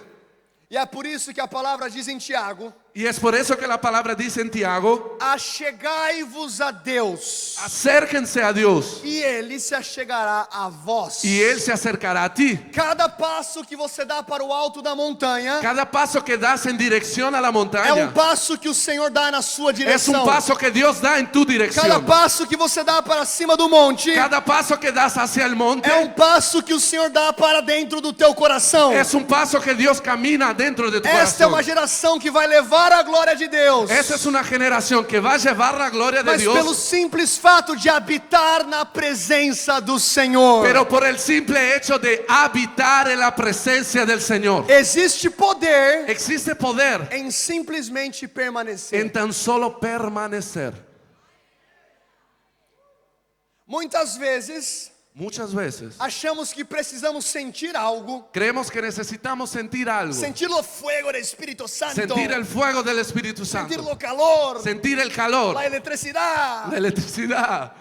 A: E é por isso que a palavra diz em Tiago:
B: Y es por eso que la palabra dice en Tiago,
A: achegai-vos a Deus,
B: acérquense a Dios
A: e Ele se achegará a vós.
B: y Él se acercará a ti.
A: Cada passo que você dá para o alto da montanha
B: Cada paso que das en dirección a la
A: é
B: montaña
A: passo que o Senhor dá na sua
B: es
A: direção.
B: un paso que Dios da en tu
A: Cada
B: dirección.
A: passo que você dá para cima do monte
B: Cada paso que das hacia el monte
A: é passo que o Senhor dá para dentro do teu coração.
B: es un paso que Dios camina dentro de tu
A: Esta é
B: corazón.
A: uma geração que vai levar a glória de Deus.
B: Esa es una generación que va a llevar la gloria de
A: Mas pelo
B: Dios,
A: simples fato de habitar na presença do Senhor.
B: pero por el simple hecho de habitar en la presencia del Señor.
A: Existe poder
B: Existe poder
A: em simplesmente permanecer.
B: en tan solo permanecer.
A: Muitas vezes
B: Muchas veces
A: achamos que precisamos sentir algo,
B: creemos que necesitamos sentir algo,
A: sentir o fogo do Espírito Santo,
B: sentir el fuego del Espíritu
A: sentir
B: Santo,
A: o calor,
B: sentir el calor,
A: a eletricidade.
B: la electricidad.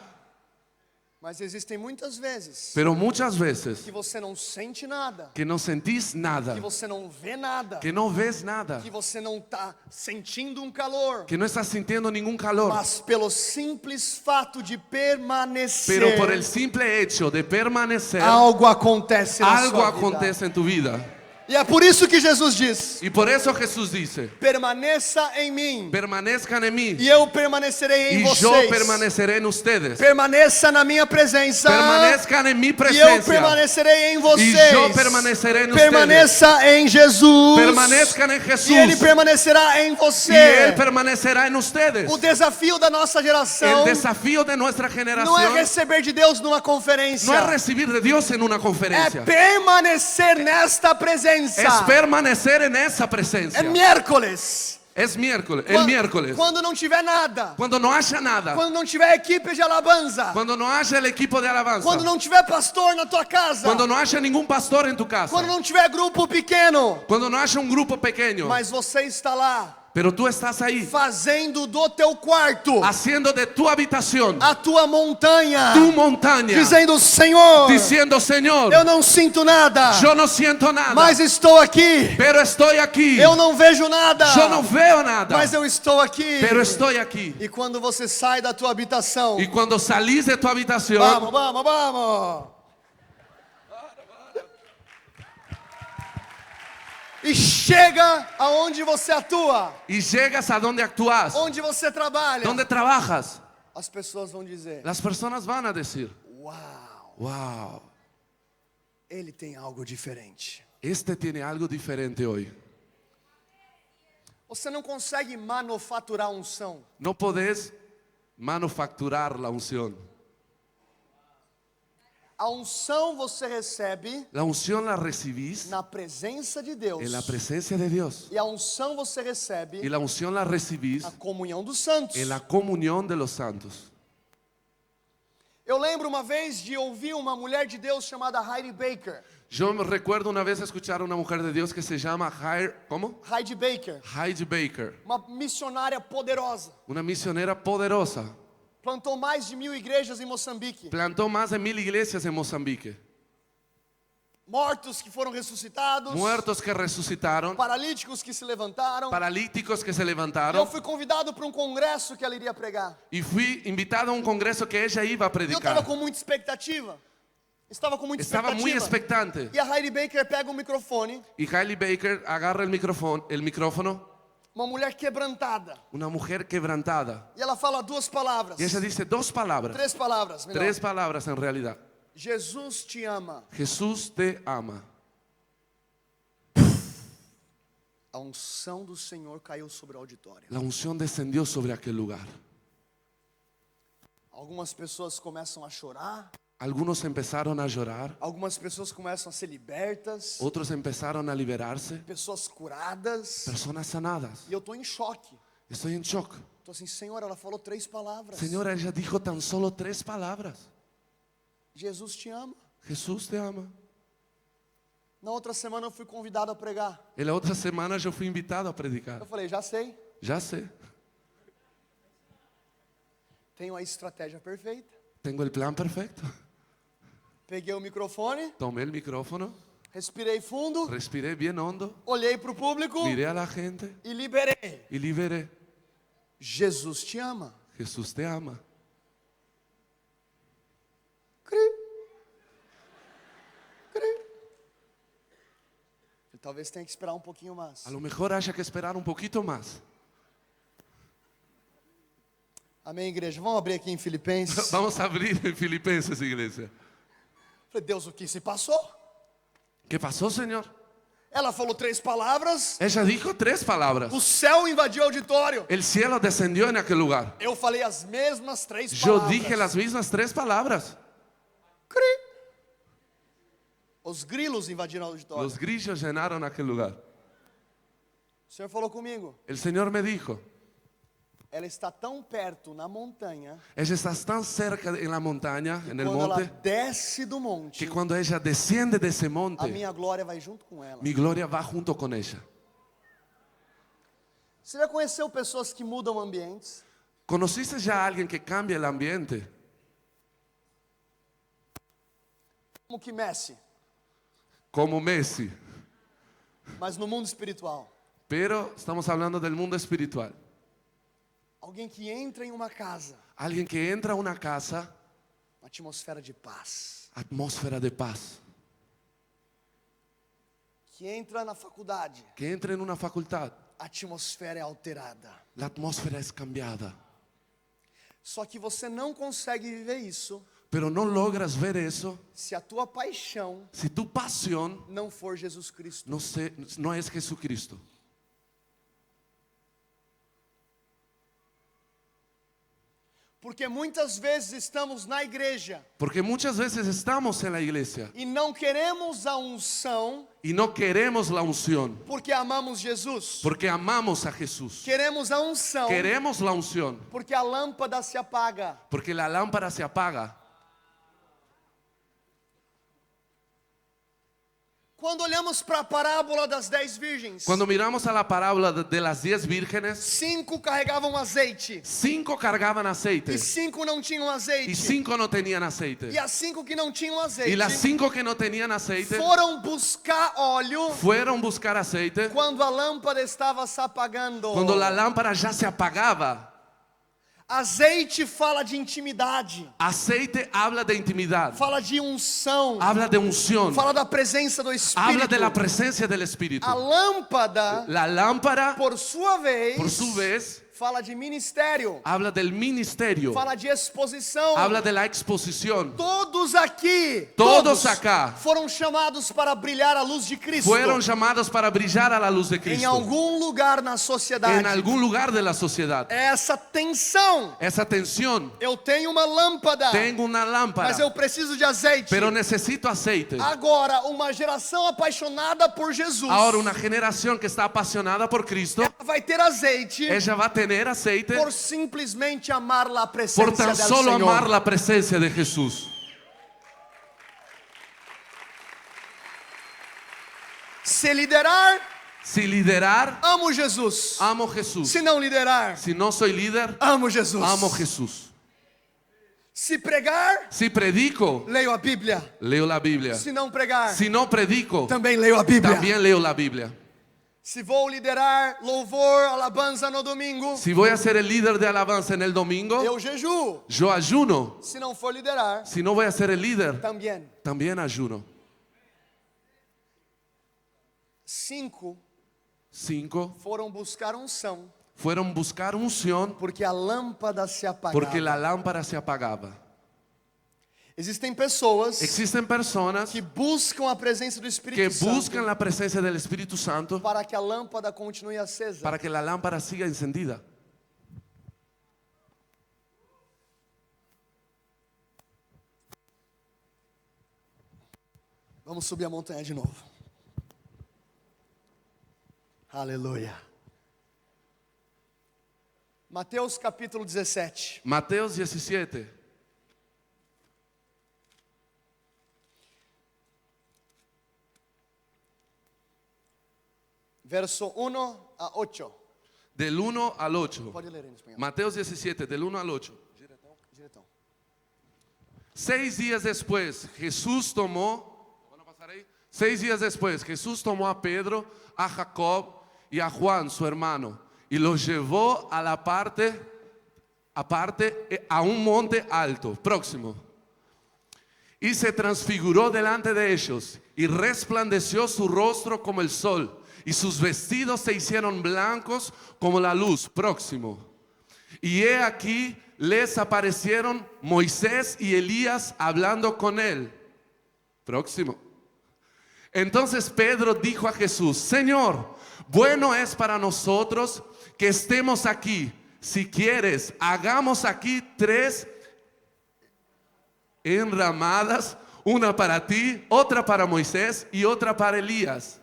A: Mas existem muitas vezes
B: Pero muchas veces
A: que você não sente nada,
B: que no sentís nada,
A: que você não vê nada,
B: que no ves nada,
A: que você não está sentindo calor,
B: que no estás sintiendo ningún calor,
A: mas pelo simples fato de permanecer,
B: pero por el simple hecho de permanecer,
A: algo acontece na
B: algo
A: sua vida.
B: acontece en tu vida.
A: E é por isso que Jesus diz:
B: Y por eso Jesús dice,
A: permaneça em mim,
B: permanezcan en mí
A: e eu permanecerei em
B: y yo
A: vocês.
B: permaneceré en ustedes.
A: Permaneça na minha presença,
B: Permanezcan en mi
A: e eu
B: presencia
A: permanecerei em
B: y
A: vocês.
B: yo permaneceré en ustedes.
A: Permaneça em Jesus,
B: Permanezcan en Jesús
A: e Ele permanecerá em você.
B: y Él permanecerá en ustedes.
A: O desafio da nossa geração
B: El desafío de nuestra
A: não é
B: generación
A: receber de Deus numa conferência,
B: no es recibir de Dios en una
A: é
B: conferencia,
A: permanecer nesta presença.
B: es permanecer en esa presencia.
A: É miércoles.
B: Es miércoles, el miércoles,
A: Quando não tiver nada,
B: cuando no haya nada,
A: quando não tiver equipe de alabanza,
B: cuando no haya el equipo de alabanza,
A: quando não tiver pastor na tua casa,
B: cuando no haya ningún pastor en tu casa,
A: quando não tiver grupo pequeno,
B: cuando no haya un grupo pequeño,
A: mas você está lá
B: pero tú estás ahí
A: fazendo do teu quarto
B: haciendo de tu habitación
A: a tua montanha,
B: tu montaña,
A: dizendo: Senhor,
B: diciendo, Señor,
A: eu não sinto nada,
B: yo no siento nada,
A: mas estou aqui.
B: pero estoy aquí.
A: Eu não vejo nada,
B: Yo no veo nada,
A: mas eu estou aqui.
B: pero estoy aquí.
A: E quando você sai da tua habitação,
B: Y cuando salís de tu habitación,
A: vamos. E chega aonde você atua,
B: y llegas a donde actúas,
A: onde você trabalha,
B: donde trabajas,
A: as pessoas vão dizer:
B: las personas van a decir,
A: uau,
B: wow,
A: ele tem algo diferente.
B: este tiene algo diferente hoy.
A: Você não consegue manufaturar unção.
B: No podés manufacturar la unción.
A: A unção você recebe
B: La unción la recibís
A: na presença de Deus.
B: en la presencia de Dios.
A: E a unção você recebe
B: Y la unción la recibís
A: na comunhão dos santos.
B: en la comunión de los santos.
A: Eu lembro uma vez de ouvir uma mulher de Deus chamada Heidi Baker.
B: Yo me recuerdo una vez escuchar a una mujer de Dios que se llama
A: Heidi Baker,
B: Heidi Baker,
A: uma missionária poderosa.
B: una misionera poderosa.
A: Plantou mais de 1000 igrejas em Moçambique.
B: Plantó más de 1000 iglesias en Mozambique.
A: mortos que foram ressuscitados,
B: muertos que resucitaron,
A: paralíticos que se levantaram.
B: paralíticos que se
A: Eu
B: levantaron.
A: fui convidado para um congresso que ela iria pregar.
B: Y fui invitado a un congreso que ella iba a
A: E eu estava
B: predicar.
A: com muita expectativa. Estava com muita
B: Estaba muy
A: expectativa.
B: expectante.
A: E a Heidi Baker pega o microfone,
B: Y Hailey Baker agarra el micrófono,
A: uma mulher quebrantada.
B: una mujer quebrantada.
A: E ela fala duas palavras.
B: Y ella dice dos palabras,
A: Três palavras, melhor.
B: tres palabras en realidad.
A: Jesus te ama.
B: Jesús te ama.
A: A unção do Senhor caiu sobre o auditório.
B: La unción descendió sobre aquel lugar.
A: Algumas pessoas começam a chorar.
B: Algunos empezaron a llorar,
A: Algumas pessoas começam a ser libertas.
B: otros empezaron a liberarse,
A: Pessoas curadas.
B: personas sanadas.
A: E eu estou em choque.
B: Estoy en shock.
A: Estou assim, Senhor, ela falou três palavras.
B: Señora, ella dijo tan solo tres palabras.
A: Jesus te ama.
B: Jesús te ama.
A: Na outra semana eu fui convidado a pregar.
B: En la otra semana yo fui invitado a
A: Eu
B: predicar.
A: falei, já sei.
B: Ya sé,
A: Tenho a estratégia perfeita.
B: tengo el plan perfecto.
A: Peguei o microfone,
B: Tomé el micrófono,
A: respirei fundo,
B: respiré bien hondo,
A: olhei para o público
B: miré a la gente
A: e liberei.
B: y liberé.
A: Jesus te ama.
B: Jesús te ama.
A: Cri. Cri. E talvez tenha que esperar um pouquinho mais.
B: A lo mejor haya que esperar un poquito más.
A: Amém, igreja? Vamos abrir aqui em Filipenses.
B: Vamos a abrir en Filipenses, iglesia.
A: Falei, Deus, o que se passou?
B: ¿Qué pasó, Señor?
A: Ela falou três palavras,
B: Ella dijo tres palabras.
A: o céu invadiu o auditório.
B: El cielo descendió en aquel lugar.
A: Eu falei as mesmas três
B: Yo
A: palavras.
B: dije las mismas tres palabras.
A: Cri. Os grilos invadiram o auditório.
B: Los grillos llenaron aquel lugar.
A: O Senhor falou comigo.
B: El Señor me dijo,
A: Ela está tão perto na montanha,
B: ella está tan cerca en la montaña, en el
A: quando ela
B: monte,
A: desce do monte,
B: que cuando ella desciende de ese
A: a
B: monte,
A: minha glória vai junto com ela.
B: mi gloria va junto con ella.
A: Você já conheceu pessoas que mudam ambientes?
B: ¿Conociste ya a alguien que cambia el ambiente?
A: Como que Messi,
B: Como Messi.
A: mas no mundo espiritual.
B: Pero estamos hablando del mundo espiritual.
A: Alguém que entra em uma casa,
B: Alguien que entra a una casa,
A: uma atmosfera de paz.
B: atmósfera de paz.
A: Que entra na faculdade,
B: Que entra en una facultad,
A: a atmosfera é alterada.
B: la atmósfera es cambiada.
A: Só que você não consegue viver isso
B: Pero no logras ver eso
A: se a tua paixão
B: si tu pasión
A: não for Jesus Cristo.
B: no es Jesucristo.
A: Porque muitas vezes estamos na igreja
B: Porque muchas veces estamos en la iglesia
A: e não queremos a unção
B: y no queremos la unción
A: porque amamos Jesus.
B: porque amamos a Jesús.
A: Queremos a unção
B: Queremos la unción
A: porque a lâmpada se apaga.
B: porque la lámpara se apaga.
A: Quando olhamos para a parábola das 10 virgens,
B: Cuando miramos a la parábola de las 10 vírgenes,
A: 5 carregavam azeite
B: 5 cargaban aceite
A: e 5 não tinham
B: y
A: azeite.
B: 5 no tenían aceite.
A: E as 5 que não tinham
B: Y
A: azeite
B: las 5 que no tenían aceite
A: foram buscar óleo
B: fueron a buscar aceite.
A: quando a lâmpada estava se apagando.
B: Cuando la lámpara ya se apagaba,
A: Azeite fala de intimidade,
B: aceite habla de intimidad,
A: fala de unção,
B: habla de unción,
A: fala da presença do Espírito.
B: habla de la presencia del Espíritu.
A: A lâmpada,
B: La lámpara,
A: por sua vez,
B: por su vez,
A: fala de ministério,
B: habla del ministerio,
A: fala de exposição.
B: habla de la exposición.
A: Todos aqui,
B: Todos acá
A: foram chamados para brilhar a luz de Cristo.
B: fueron llamados para brillar a la luz de
A: Em
B: Cristo
A: algum lugar na sociedade.
B: en algún lugar de la sociedad.
A: Essa tensão.
B: Esa tensión,
A: Eu tenho uma lâmpada,
B: tengo una lámpara,
A: mas eu preciso de azeite.
B: pero necesito aceite.
A: Agora, uma geração apaixonada por Jesus,
B: Ahora una generación que está apasionada por Cristo,
A: ela vai ter azeite
B: ella va a tener aceite
A: por simplesmente amar a
B: por
A: presença
B: tan
A: del
B: solo
A: Senhor.
B: amar la presencia de Jesús.
A: Se liderar,
B: Si liderar,
A: amo Jesus.
B: amo Jesús.
A: Se não liderar,
B: Si no soy líder,
A: amo Jesus.
B: amo Jesús.
A: Se pregar,
B: Si predico,
A: leio a Bíblia.
B: leo la Biblia.
A: Se não pregar,
B: Si no predico,
A: também leio a Bíblia.
B: también leo la Biblia.
A: Se vou liderar louvor, alabanza no domingo,
B: Si voy a ser el líder de alabanza en el domingo,
A: eu jejuo.
B: yo ayuno.
A: Se não for liderar,
B: Si no voy a ser el líder,
A: também.
B: también ayuno.
A: 5
B: 5
A: foram buscar unção,
B: fueron buscar unción
A: porque a lâmpada se apagava.
B: porque la lámpara se apagaba.
A: Existem pessoas
B: Existen personas
A: que buscam a presença do Espírito
B: que
A: Santo
B: buscan la presencia del Espíritu Santo
A: para que a lâmpada continue acesa.
B: para que la lámpara siga encendida.
A: Vamos subir a montanha de novo. Aleluia. Mateus capítulo 17.
B: Mateos 17,
A: Verso 1 a 8.
B: del 1 al 8.
A: Pode ler em espanhol.
B: Mateos 17, del 1 al 8.
A: Diretão.
B: 6 días después, Jesús tomó, ¿van a pasar ahí? 6 días después, Jesús tomó a Pedro, a Jacob y a Juan, su hermano, y los llevó a la aparte, a un monte alto, próximo. Y se transfiguró delante de ellos, y resplandeció su rostro como el sol, y sus vestidos se hicieron blancos como la luz, próximo. Y he aquí les aparecieron Moisés y Elías hablando con él. Próximo. Entonces Pedro dijo a Jesús: Señor, bueno es para nosotros que estemos aquí. Si quieres, hagamos aquí 3 enramadas, una para ti, otra para Moisés y otra para Elías.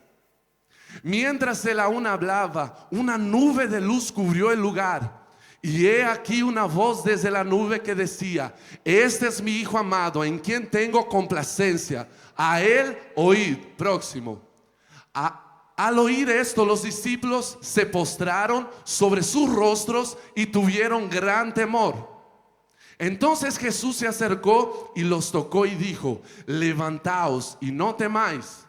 B: Mientras él aún hablaba, una nube de luz cubrió el lugar. Y he aquí una voz desde la nube que decía: Este es mi Hijo amado, en quien tengo complacencia. A él oíd. Próximo. Al oír esto, los discípulos se postraron sobre sus rostros y tuvieron gran temor. Entonces Jesús se acercó y los tocó y dijo: Levantaos y no temáis.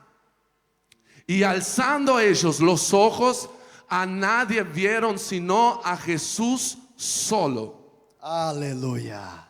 B: Y alzando ellos los ojos, a nadie vieron sino a Jesús solo.
A: Aleluia.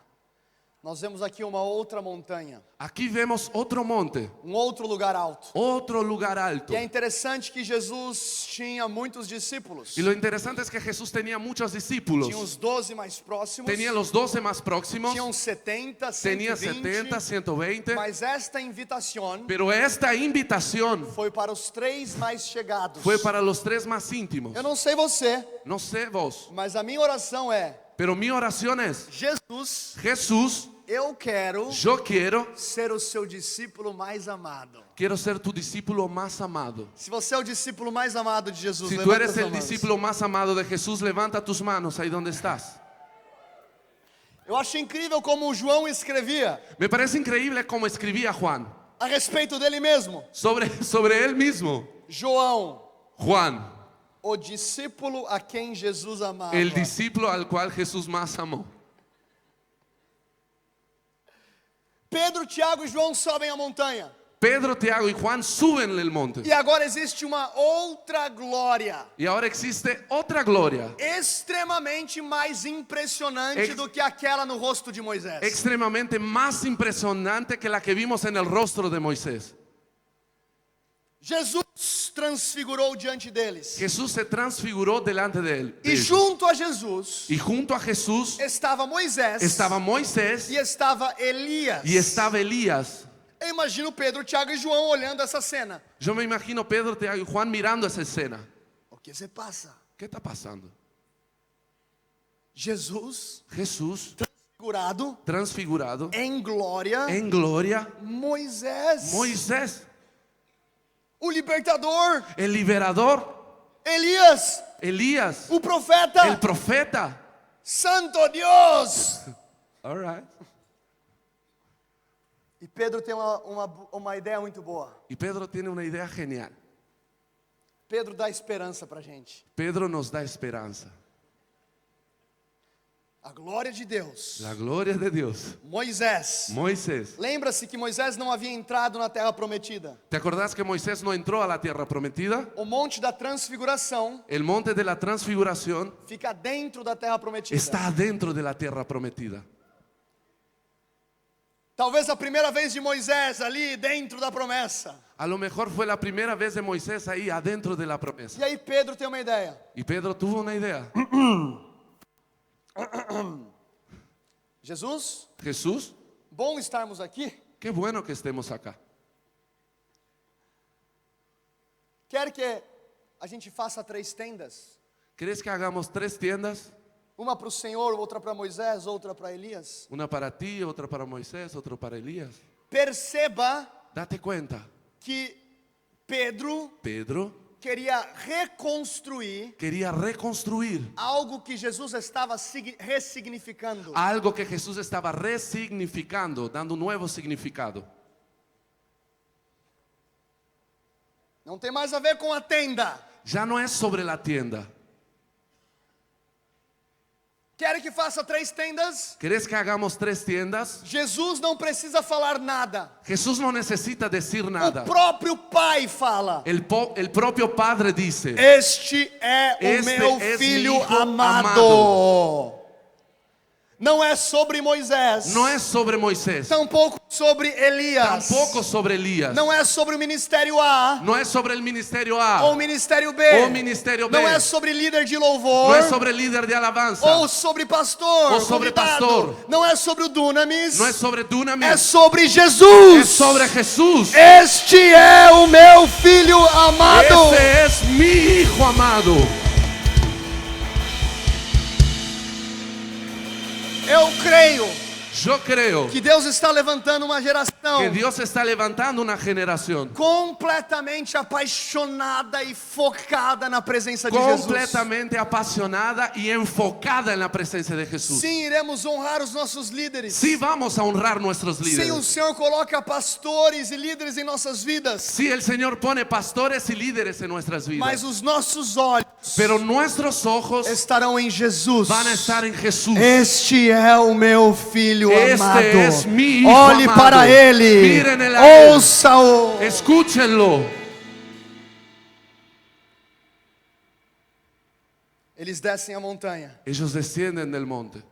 A: Nós vemos aqui uma outra montanha,
B: Aquí vemos otro monte,
A: outro lugar alto.
B: otro lugar alto.
A: E é interessante que Jesus tinha muitos discípulos.
B: Y lo interesante es que Jesús tenía muchos discípulos.
A: Tinha os 12 mais próximos.
B: Tenía los 12 más próximos,
A: Tinham 70, 120.
B: tenía 70, 120.
A: Mas esta invitação
B: Pero esta invitación
A: foi para os 3 mais chegados.
B: fue para los 3 más íntimos.
A: Eu não sei você,
B: No sé vos,
A: mas a minha oração é:
B: pero mi oración es:
A: Jesus,
B: Jesús,
A: eu quero
B: yo quiero
A: ser o seu discípulo mais amado.
B: ser tu discípulo más amado.
A: Se você é o discípulo mais amado de Jesus,
B: Si tú
A: levanta
B: eres
A: as
B: el
A: mãos.
B: discípulo más amado de Jesús, levanta tus manos ahí donde estás.
A: Eu acho incrível como João escrevia
B: Me parece increíble cómo escribía Juan
A: a respeito dele mesmo.
B: sobre él mismo.
A: João,
B: Juan,
A: o discípulo a quem Jesus amava.
B: el discípulo al cual Jesús más amó.
A: Pedro, Tiago e João sobem a montanha.
B: Pedro, Tiago y Juan suben el monte.
A: E agora existe uma outra glória,
B: Y ahora existe otra gloria
A: extremamente mais impressionante do que aquela no rosto de Moisés.
B: extremadamente más impresionante que la que vimos en el rostro de Moisés.
A: Jesus transfigurou diante deles.
B: Jesús se transfiguró delante de él.
A: E junto a Jesus
B: Y junto a Jesús
A: estava Moisés
B: estaba Moisés
A: e estava Elias.
B: y estaba Elías.
A: Eu imagino Pedro, Tiago e João olhando essa cena.
B: Yo me imagino Pedro, Tiago y Juan mirando esa escena.
A: O que se passa?
B: ¿Qué está pasando?
A: Jesus
B: Jesús
A: transfigurado
B: transfigurado
A: em glória.
B: en gloria.
A: Moisés,
B: Moisés,
A: o libertador.
B: el liberador.
A: Elias,
B: Elías,
A: o profeta.
B: el profeta.
A: Santo Deus.
B: All right.
A: E Pedro tem uma ideia muito boa.
B: Y Pedro tiene una idea genial.
A: Pedro dá esperança pra gente.
B: Pedro nos da esperanza.
A: A glória de Deus.
B: La gloria de Dios.
A: Moisés.
B: Moisés.
A: Lembra-se que Moisés não havia entrado na terra prometida.
B: ¿Te acordás que Moisés no entró a la tierra prometida?
A: O monte da transfiguração
B: El monte de la transfiguración
A: fica dentro da terra prometida.
B: está dentro de la tierra prometida.
A: Talvez a primeira vez de Moisés ali dentro da promessa.
B: A lo mejor fue la primera vez de Moisés ahí adentro de la
A: E
B: promesa.
A: aí Pedro tem uma ideia.
B: Y Pedro tuvo una idea.
A: Jesus,
B: Jesús,
A: bom estarmos aqui.
B: qué bueno que estemos acá.
A: Quer que a gente faça 3 tendas?
B: ¿Querés que hagamos 3 tiendas?
A: Uma para o Senhor, outra para Moisés, outra para Elias.
B: Una para ti, otra para Moisés, otra para Elías.
A: Perceba
B: Date cuenta,
A: que Pedro
B: Pedro
A: queria reconstruir
B: quería reconstruir
A: algo que Jesus estava ressignificando.
B: algo que Jesús estaba resignificando, dando un nuevo significado.
A: Não tem mais a ver com a tenda.
B: Ya no es sobre la tienda.
A: Quer que faça 3 tendas?
B: ¿Querés que hagamos 3 tiendas?
A: Jesus não precisa falar nada.
B: Jesús no necesita decir nada.
A: O próprio Pai fala.
B: El propio Padre dice,
A: Este é o
B: Este
A: meu
B: es
A: filho
B: mi hijo
A: amado.
B: amado.
A: Não é sobre Moisés.
B: no es sobre Moisés,
A: Tampouco sobre Elias.
B: tampoco sobre Elías,
A: Não é sobre o ministério A
B: no es sobre el ministerio A
A: ou o ministério B.
B: o ministerio B,
A: Não é sobre líder de
B: no
A: louvor.
B: es sobre el líder de alabanza,
A: Ou sobre pastor.
B: Ou sobre
A: convidado.
B: pastor.
A: Não é sobre o Dunamis.
B: no es sobre
A: É
B: Dunamis,
A: sobre Jesus.
B: es sobre Jesús.
A: Este é o meu filho amado.
B: Ese es mi hijo amado.
A: Eu creio
B: Yo creo
A: que Deus está levantando uma geração
B: que Dios está levantando una generación
A: completamente apaixonada e focada na presença de Jesus.
B: completamente apasionada y enfocada en la presencia de Jesús.
A: Sim, iremos honrar os nossos líderes.
B: Sí, vamos a honrar nuestros
A: Sim, o
B: líderes.
A: Senhor coloca pastores e líderes em nossas vidas.
B: Sí, el Señor pone pastores y líderes en nuestras vidas.
A: Mas os nossos olhos
B: Pero nuestros ojos
A: estarão em Jesus.
B: van a estar en Jesús.
A: Este é o meu filho amado.
B: Este es mi hijo
A: Olhe
B: amado.
A: para ele.
B: Mírenle a él.
A: Ouça-o.
B: Escúchenlo.
A: Eles descem a montanha.
B: Ellos descienden del monte.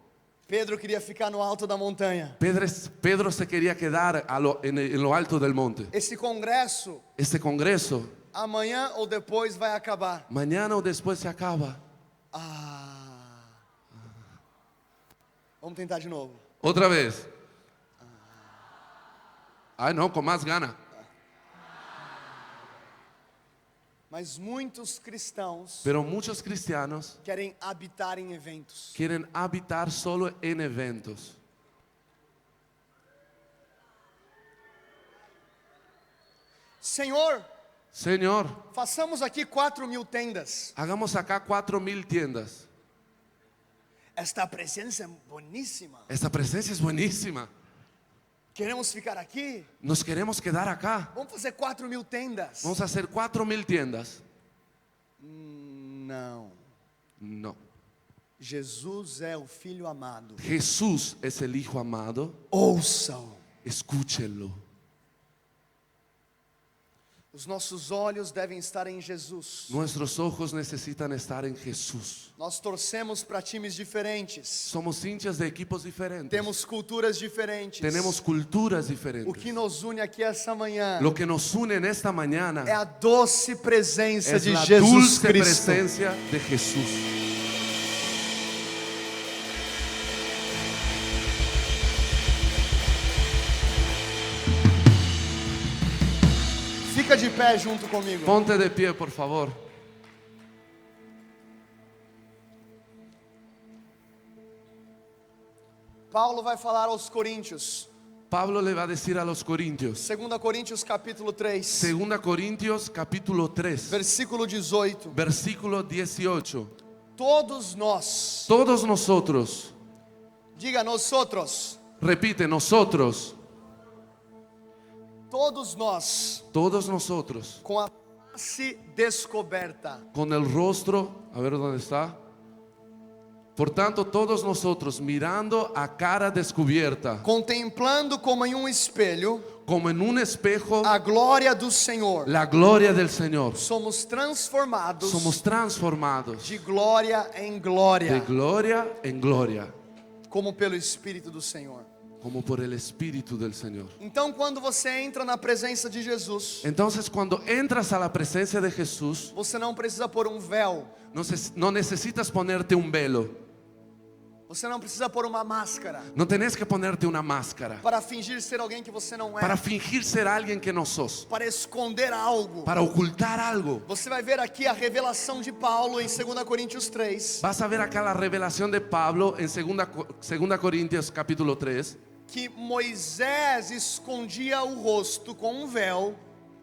A: Pedro queria ficar no alto da montanha.
B: Pedro se quería quedar en lo alto del monte.
A: Esse congresso,
B: Este congreso,
A: amanhã ou depois, vai acabar.
B: mañana o después se acaba.
A: Vamos tentar de novo.
B: Otra vez. Ay, no, con más gana.
A: Mas muitos cristãos
B: Pero muchos cristianos
A: querem habitar em eventos.
B: quieren habitar solo en eventos.
A: Senhor,
B: Señor,
A: façamos aqui 4.000 tendas.
B: hagamos acá 4,000 tiendas.
A: Esta presença é boníssima.
B: Esta presencia es buenísima.
A: Queremos ficar aqui.
B: Nos queremos quedar acá.
A: Vamos fazer 4.000 tendas.
B: Vamos a hacer 4,000 tiendas.
A: Não.
B: No.
A: Jesus é o Filho amado.
B: Jesús es el Hijo amado.
A: Ouça-o.
B: Escúchenlo.
A: Os nossos olhos devem estar em Jesus.
B: Nuestros ojos necesitan estar en Jesús.
A: Nós torcemos para times diferentes.
B: Somos hinchas de equipos diferentes.
A: Temos culturas diferentes.
B: Tenemos culturas
A: O
B: diferentes.
A: que nos une aqui essa manhã
B: Lo que nos une en esta mañana
A: é a doce presença
B: es
A: de
B: la
A: Jesus
B: dulce
A: Cristo.
B: presencia de Jesús.
A: Fica de pé junto comigo.
B: Ponte de pie, por favor.
A: Paulo vai falar aos Coríntios.
B: Pablo le va a decir a los corintios.
A: 2 Coríntios capítulo 3,
B: 2 Corintios capítulo 3,
A: versículo 18.
B: versículo 18.
A: Todos nós,
B: Todos nosotros,
A: diga nosotros,
B: repite, nosotros,
A: todos nós,
B: todos nosotros,
A: com a face descoberta,
B: con el rostro, a ver dónde está, Por tanto, todos nosotros mirando a cara descubierta,
A: contemplando como em um espelho
B: como en un espejo,
A: a glória do Senhor,
B: la gloria del Señor,
A: somos transformados
B: somos transformados
A: de glória em
B: de
A: glória,
B: gloria en gloria,
A: como pelo Espírito do Senhor.
B: como por el Espíritu del Señor.
A: Então, quando você entra na presença de Jesus,
B: Entonces, cuando entras a la presencia de Jesús,
A: você não precisa pôr um véu,
B: no necesitas ponerte un velo,
A: você não precisa pôr uma máscara
B: no tenés que ponerte una máscara
A: para fingir ser alguém que você não é,
B: para fingir ser alguien que no sos,
A: para esconder algo.
B: para ocultar algo.
A: Você vai ver aqui a revelação de Paulo em 2 Coríntios 3,
B: Vas a ver acá la revelación de Pablo en 2 Corintios capítulo 3,
A: que Moisés escondia o rosto com um véu,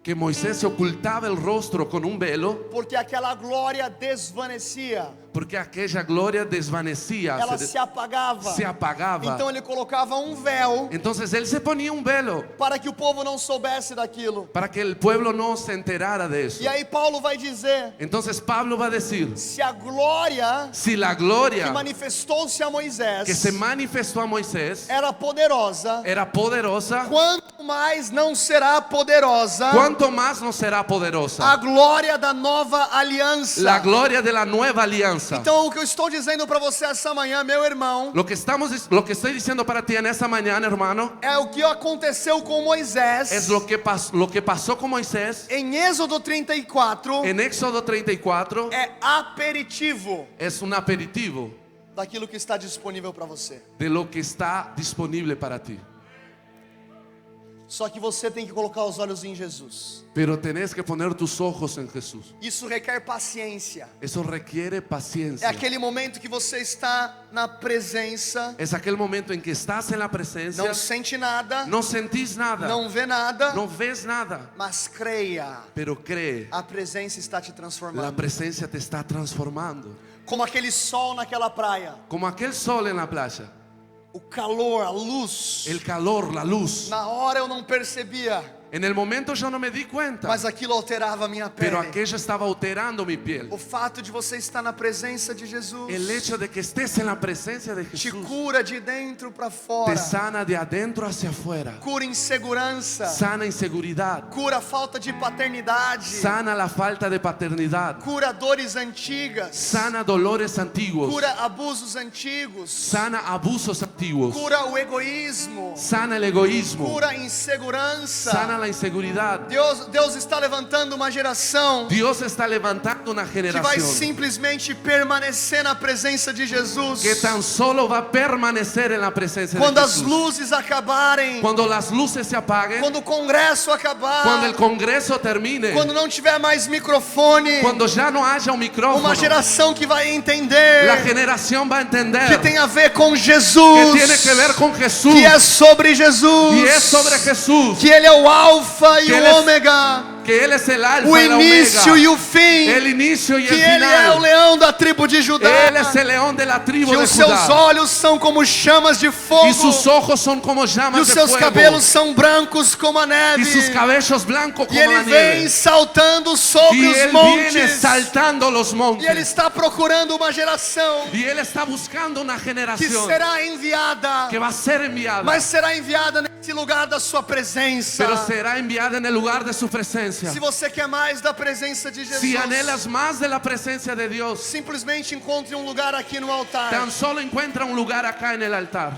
B: que Moisés se ocultaba el rostro con un velo,
A: porque aquela glória desvanecia,
B: porque aquella gloria desvanecía,
A: ela se apagava.
B: se apagaba.
A: Então ele colocava um véu
B: Entonces él se ponía un velo
A: para que o povo não soubesse daquilo.
B: para que el pueblo no se enterara de eso.
A: E aí Paulo vai dizer:
B: Entonces Pablo va a decir,
A: se a glória
B: si la
A: que
B: gloria
A: manifestou-se a Moisés
B: que se manifestó a Moisés
A: era poderosa,
B: era poderosa,
A: quanto mais não será poderosa
B: ¿cuánto más no será poderosa
A: a glória da nova aliança.
B: la gloria de la nueva alianza?
A: Então o que eu estou dizendo para você essa manhã, meu irmão,
B: Lo que estoy diciendo para ti en esta mañana, hermano,
A: é o que aconteceu com Moisés
B: es lo que pasó con Moisés
A: em Êxodo 34.
B: en Éxodo 34.
A: É aperitivo
B: Es un aperitivo
A: daquilo que está disponível para você.
B: de lo que está disponible para ti.
A: Só que você tem que colocar os olhos em Jesus.
B: Pero tenés que poner tus ojos en Jesús.
A: Isso requer paciência.
B: Eso requiere
A: É
B: paciencia.
A: aquele momento que você está na presença,
B: Es aquel momento en que estás en la presencia,
A: não sente nada,
B: no sentís nada,
A: não vê nada,
B: no ves nada,
A: mas creia,
B: pero cree,
A: a presença está te
B: la
A: transformando.
B: presencia te está transformando.
A: Como aquele sol naquela praia,
B: Como aquel sol en la playa,
A: o calor, a luz.
B: el calor, la luz.
A: Na hora eu não percebia,
B: En el momento yo no me di cuenta,
A: mas aquilo alterava a minha pele.
B: pero aquello estaba alterando mi piel.
A: O fato de você estar na presença de Jesus
B: El hecho de que estés en la presencia de
A: te
B: Jesús
A: cura de dentro para
B: te
A: fora.
B: sana de adentro hacia afuera,
A: Cura insegurança,
B: sana inseguridad,
A: cura falta de paternidade,
B: sana la falta de paternidad,
A: cura dores antigas,
B: sana dolores antiguos,
A: cura abusos antigos,
B: sana abusos antiguos,
A: cura o egoísmo,
B: sana el egoísmo,
A: cura a insegurança.
B: sana la inseguridad.
A: Deus está levantando uma geração
B: Dios está levantando una
A: que vai
B: generación
A: simplesmente permanecer na presença de Jesus.
B: que tan solo va a permanecer en la presencia
A: Quando
B: de
A: as
B: Jesús.
A: luzes acabarem,
B: Cuando las luces se apaguen,
A: quando o congresso acabar,
B: cuando el congreso termine,
A: quando não tiver mais microfone,
B: cuando ya no haya un micrófono,
A: uma geração que vai entender
B: la generación va a entender
A: que tem a ver com
B: que
A: Jesus,
B: tiene que ver con Jesús
A: que é sobre Jesus,
B: y es sobre Jesús,
A: que Ele é o Alfa e
B: Que
A: o
B: Ele é-
A: Ômega,
B: que Él es el alfa
A: o
B: y la
A: início
B: omega,
A: e o fim,
B: el inicio y
A: que
B: el
A: Ele é o
B: final.
A: leão da tribo de Judá,
B: Él es el león de la tribu
A: que
B: de
A: os seus
B: Judá
A: olhos são como chamas de fogo,
B: y sus ojos son como
A: e
B: llamas
A: os
B: de
A: seus
B: fuego
A: cabelos são brancos como a neve,
B: y sus cabellos blancos
A: e
B: como
A: Ele
B: la
A: vem
B: nieve.
A: saltando sobre
B: Y
A: os
B: Él viene
A: montes,
B: saltando los
A: e Ele
B: montes
A: está procurando uma geração
B: y Él está buscando una
A: que
B: generación
A: será enviada,
B: que va a ser enviada,
A: mas será enviada nesse lugar da sua presença.
B: pero será enviada en el lugar de su presencia.
A: Se você quer mais da presença de Jesus,
B: Si anhelas más de la presencia de Dios,
A: simplesmente encontre um lugar aqui no altar.
B: tan solo encuentra un lugar acá en el altar.